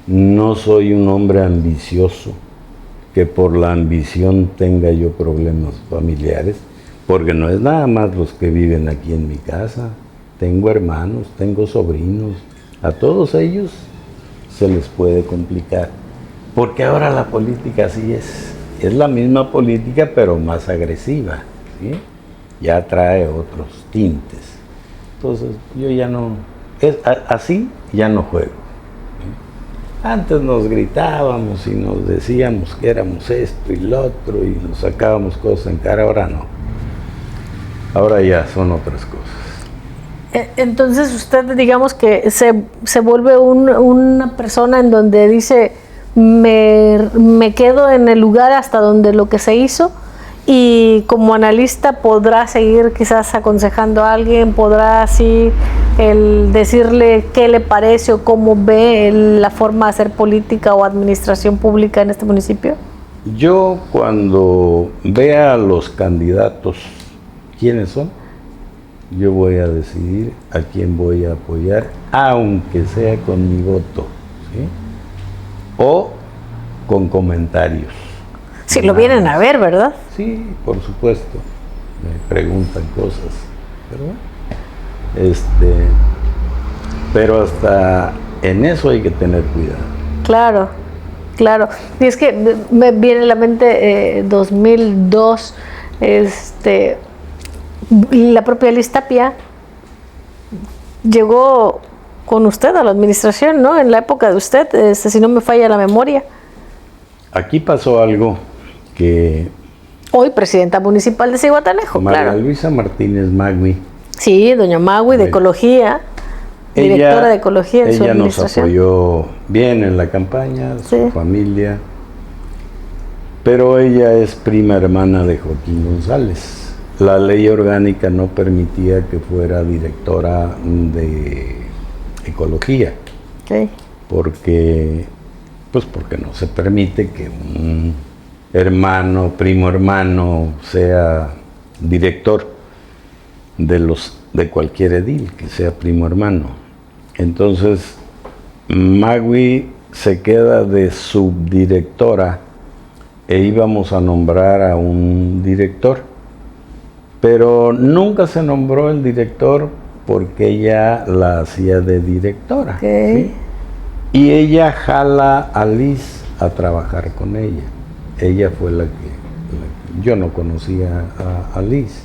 No soy un hombre ambicioso que por la ambición tenga yo problemas familiares. Porque no es nada más los que viven aquí en mi casa. Tengo hermanos, tengo sobrinos. A todos ellos se les puede complicar. Porque ahora la política así es. Es la misma política, pero más agresiva, ¿sí? Ya trae otros tintes. Entonces, yo ya no... así ya no juego. Antes nos gritábamos y nos decíamos que éramos esto y lo otro y nos sacábamos cosas en cara. Ahora no. Ahora ya son otras cosas.
Entonces usted, digamos que se vuelve una persona en donde dice, me quedo en el lugar hasta donde lo que se hizo, y como analista podrá seguir quizás aconsejando a alguien, podrá así decirle qué le parece o cómo ve la forma de hacer política o administración pública en este municipio.
Yo cuando vea a los candidatos quiénes son, yo voy a decidir a quién voy a apoyar, aunque sea con mi voto, ¿sí? O con comentarios.
Sí, lo vienen a ver, ¿verdad?
Sí, por supuesto. Me preguntan cosas, pero pero hasta en eso hay que tener cuidado.
Claro, claro. Y es que me viene a la mente 2002, la propia Liz Tapia llegó con usted a la administración, ¿no? En la época de usted, si no me falla la memoria.
Aquí pasó algo que...
Hoy presidenta municipal de Zihuatanejo,
María Luisa Martínez Magui.
Sí, doña Magui, de Ecología, directora de Ecología en su administración.
Ella nos apoyó bien en la campaña, su familia, pero ella es prima hermana de Joaquín González. La ley orgánica no permitía que fuera directora de Ecología, porque no se permite que un primo hermano sea director de cualquier edil, que sea primo hermano. Entonces, Magui se queda de subdirectora e íbamos a nombrar a un director. Pero nunca se nombró el director porque ella la hacía de directora. ¿Sí? Y ella jala a Liz a trabajar con ella. Ella fue la que yo no conocía a Liz,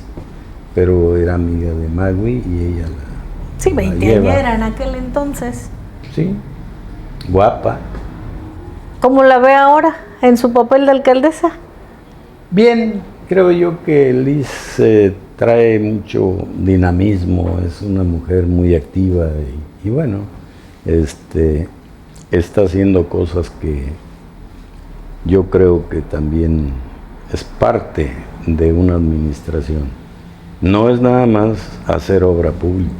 pero era amiga de Magui y ella la...
Sí, veinteañera en aquel entonces.
Sí, guapa.
¿Cómo la ve ahora en su papel de alcaldesa?
Bien. Creo yo que Liz trae mucho dinamismo, es una mujer muy activa y bueno, está haciendo cosas yo creo que también es parte de una administración. No es nada más hacer obra pública,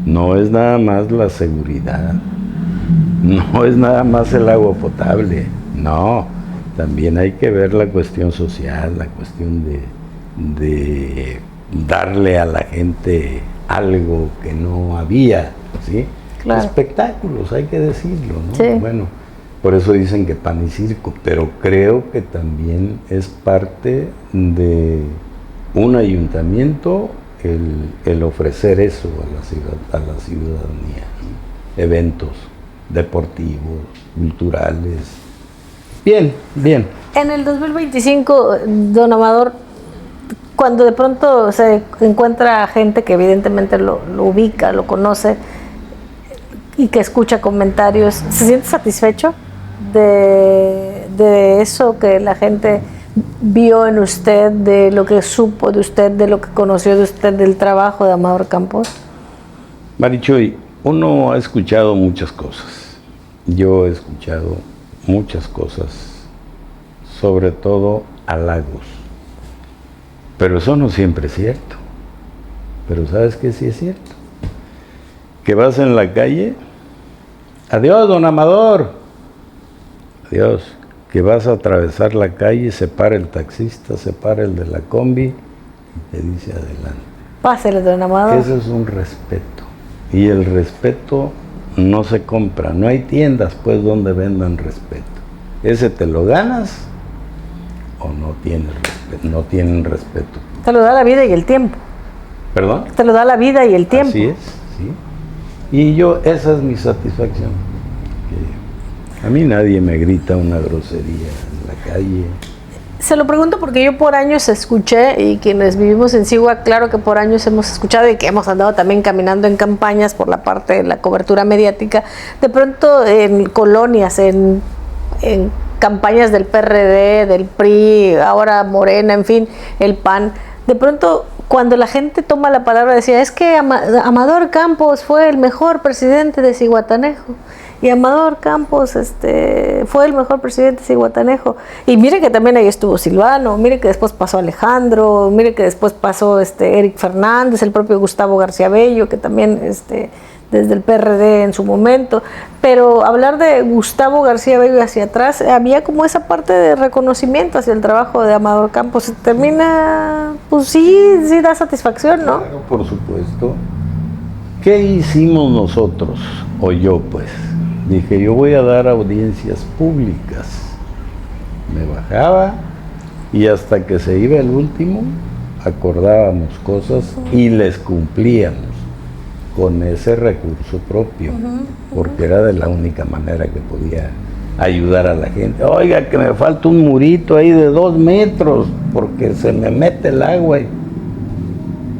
no es nada más la seguridad, no es nada más el agua potable, no, también hay que ver la cuestión social, la cuestión de darle a la gente algo que no había, ¿sí? Claro. Espectáculos, hay que decirlo, ¿no? Sí. Bueno, por eso dicen que pan y circo, pero creo que también es parte de un ayuntamiento el ofrecer eso a la ciudadanía, ¿no? Eventos deportivos, culturales. Bien, bien.
En el 2025, don Amador, cuando de pronto se encuentra gente que evidentemente lo ubica, lo conoce y que escucha comentarios, ¿se siente satisfecho de eso que la gente vio en usted, de lo que supo de usted, de lo que conoció de usted, del trabajo de Amador Campos?
Marichuy, uno ha escuchado muchas cosas. Yo he escuchado muchas cosas, sobre todo halagos. Pero eso no siempre es cierto. Pero ¿sabes qué sí es cierto? Que vas en la calle, adiós, don Amador, adiós. Que vas a atravesar la calle, se para el taxista, se para el de la combi y te dice adelante.
Pásele, don Amador.
Eso es un respeto. Y el respeto no se compra. No hay tiendas, pues, donde vendan respeto. Ese te lo ganas o no tienes respeto, no tienen respeto.
Te lo da la vida y el tiempo.
¿Perdón?
Te lo da la vida y el tiempo.
Así es, sí. Y yo, esa es mi satisfacción. Que a mí nadie me grita una grosería en la calle.
Se lo pregunto porque yo por años escuché, y quienes vivimos en Sigua, claro que por años hemos escuchado y que hemos andado también caminando en campañas por la parte de la cobertura mediática, de pronto en colonias, en campañas del PRD, del PRI, ahora Morena, en fin, el PAN, de pronto cuando la gente toma la palabra decía, es que Amador Campos fue el mejor presidente de Zihuatanejo. Y Amador Campos fue el mejor presidente de Zihuatanejo. Y mire que también ahí estuvo Silvano, mire que después pasó Alejandro, mire que después pasó Eric Fernández, el propio Gustavo García Bello, que también desde el PRD en su momento. Pero hablar de Gustavo García Bello hacia atrás, había como esa parte de reconocimiento hacia el trabajo de Amador Campos. Termina, pues sí da satisfacción, ¿no?
Claro, por supuesto. ¿Qué hicimos nosotros? O yo, pues. Dije, yo voy a dar audiencias públicas. Me bajaba y hasta que se iba el último, acordábamos cosas y les cumplíamos con ese recurso propio, porque era de la única manera que podía ayudar a la gente. Oiga, que me falta un murito ahí de 2 metros, porque se me mete el agua.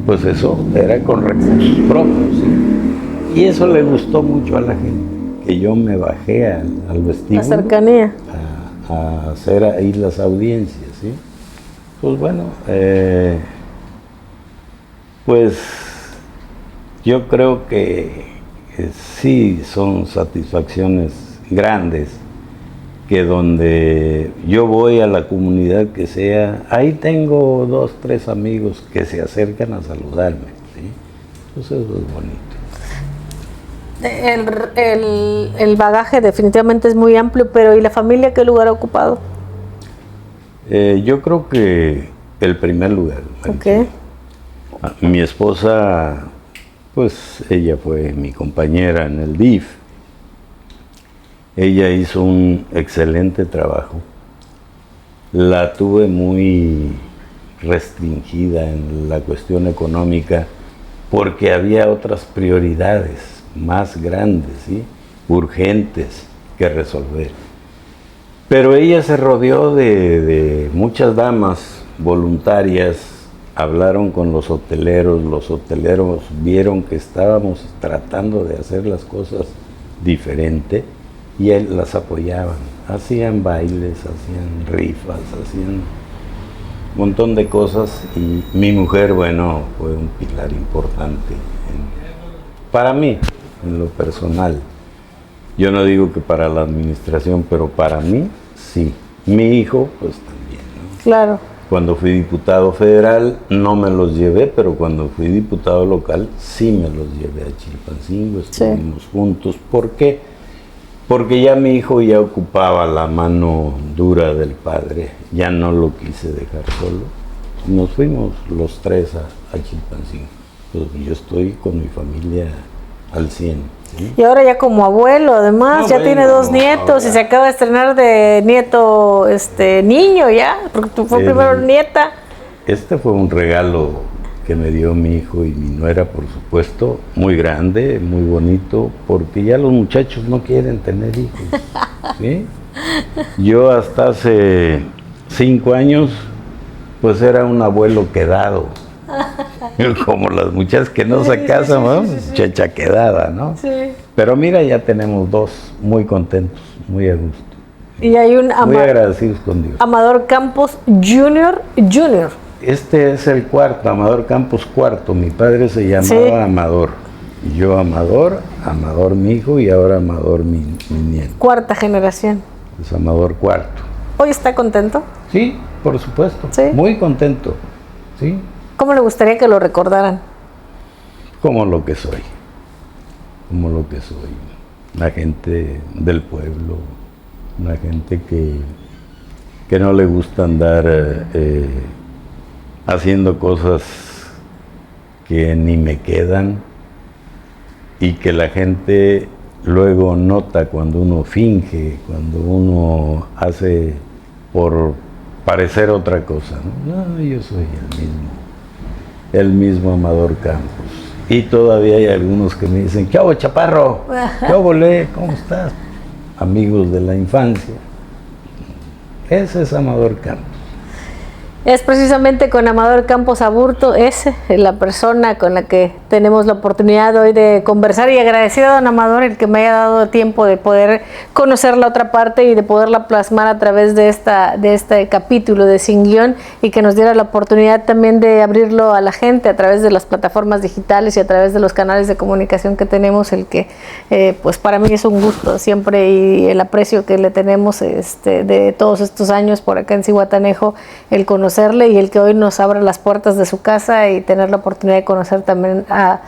Pues eso era con recursos propios, ¿sí? Y eso le gustó mucho a la gente. Que yo me bajé al vestíbulo,
la cercanía,
a hacer ahí las audiencias, ¿sí? Pues bueno, pues yo creo que sí son satisfacciones grandes, que donde yo voy a la comunidad que sea, ahí tengo 2, 3 amigos que se acercan a saludarme, ¿sí? Entonces eso es bonito.
El bagaje definitivamente es muy amplio, pero ¿y la familia qué lugar ha ocupado?
Yo creo que el primer lugar.
Okay.
Mi esposa, pues ella fue mi compañera en el DIF. Ella hizo un excelente trabajo. La tuve muy restringida en la cuestión económica porque había otras prioridades más grandes, ¿sí? Urgentes que resolver. Pero ella se rodeó de muchas damas voluntarias, hablaron con los hoteleros vieron que estábamos tratando de hacer las cosas diferente y él las apoyaban. Hacían bailes, hacían rifas, hacían un montón de cosas y mi mujer, bueno, fue un pilar importante para mí. En lo personal, yo no digo que para la administración, pero para mí sí. Mi hijo, pues también, ¿no?
Claro.
Cuando fui diputado federal no me los llevé, pero cuando fui diputado local sí me los llevé a Chilpancingo, estuvimos juntos. ¿Por qué? Porque ya mi hijo ya ocupaba la mano dura del padre, ya no lo quise dejar solo. Nos fuimos los tres a Chilpancingo. Pues yo estoy con mi familia al 100. ¿Sí?
Y ahora ya como abuelo, además,
No,
ya
bueno,
tiene 2 nietos
ahora.
y se acaba de estrenar de nieto, niño ya, porque tú fue primero nieta.
Este fue un regalo que me dio mi hijo y mi nuera, por supuesto, muy grande, muy bonito, porque ya los muchachos no quieren tener hijos. ¿Sí? Yo hasta hace 5 años, pues era un abuelo quedado. Como las muchachas que no se casan, ¿no? Muchacha quedada, ¿no?
Sí.
Pero mira, ya tenemos 2 muy contentos, muy a gusto.
Y hay un
Muy agradecidos con Dios.
Amador Campos Jr.
Este es el cuarto, Amador Campos cuarto. Mi padre se llamaba Amador. Yo Amador, Amador mi hijo y ahora Amador mi nieto.
4ª generación.
Es Amador cuarto.
¿Hoy está contento?
Sí, por supuesto.
¿Sí?
Muy contento. ¿Sí?
¿Cómo le gustaría que lo recordaran?
Como lo que soy. Como lo que soy. Una gente del pueblo. Una gente que no le gusta andar haciendo cosas que ni me quedan y que la gente luego nota cuando uno finge, cuando uno hace por parecer otra cosa. No, yo soy el mismo Amador Campos. Y todavía hay algunos que me dicen, ¿qué hago, chaparro? ¿Qué hago, le? ¿Cómo estás? Amigos de la infancia. Ese es Amador Campos.
Es precisamente con Amador Campos Aburto, es la persona con la que tenemos la oportunidad hoy de conversar, y agradecido a don Amador el que me haya dado tiempo de poder conocer la otra parte y de poderla plasmar a través de este capítulo de Sin Guión, y que nos diera la oportunidad también de abrirlo a la gente a través de las plataformas digitales y a través de los canales de comunicación que tenemos, el que pues para mí es un gusto siempre, y el aprecio que le tenemos de todos estos años por acá en Zihuatanejo, el conocerle y el que hoy nos abra las puertas de su casa y tener la oportunidad de conocer también a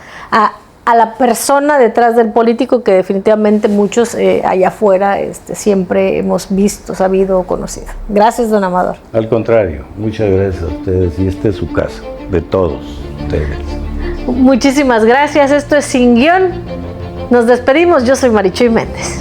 la persona detrás del político que definitivamente muchos allá afuera siempre hemos visto, sabido o conocido. Gracias, don Amador.
Al contrario, muchas gracias a ustedes, y esta es su casa, de todos ustedes.
Muchísimas gracias, esto es Sin Guión. Nos despedimos, yo soy Marichuy Méndez.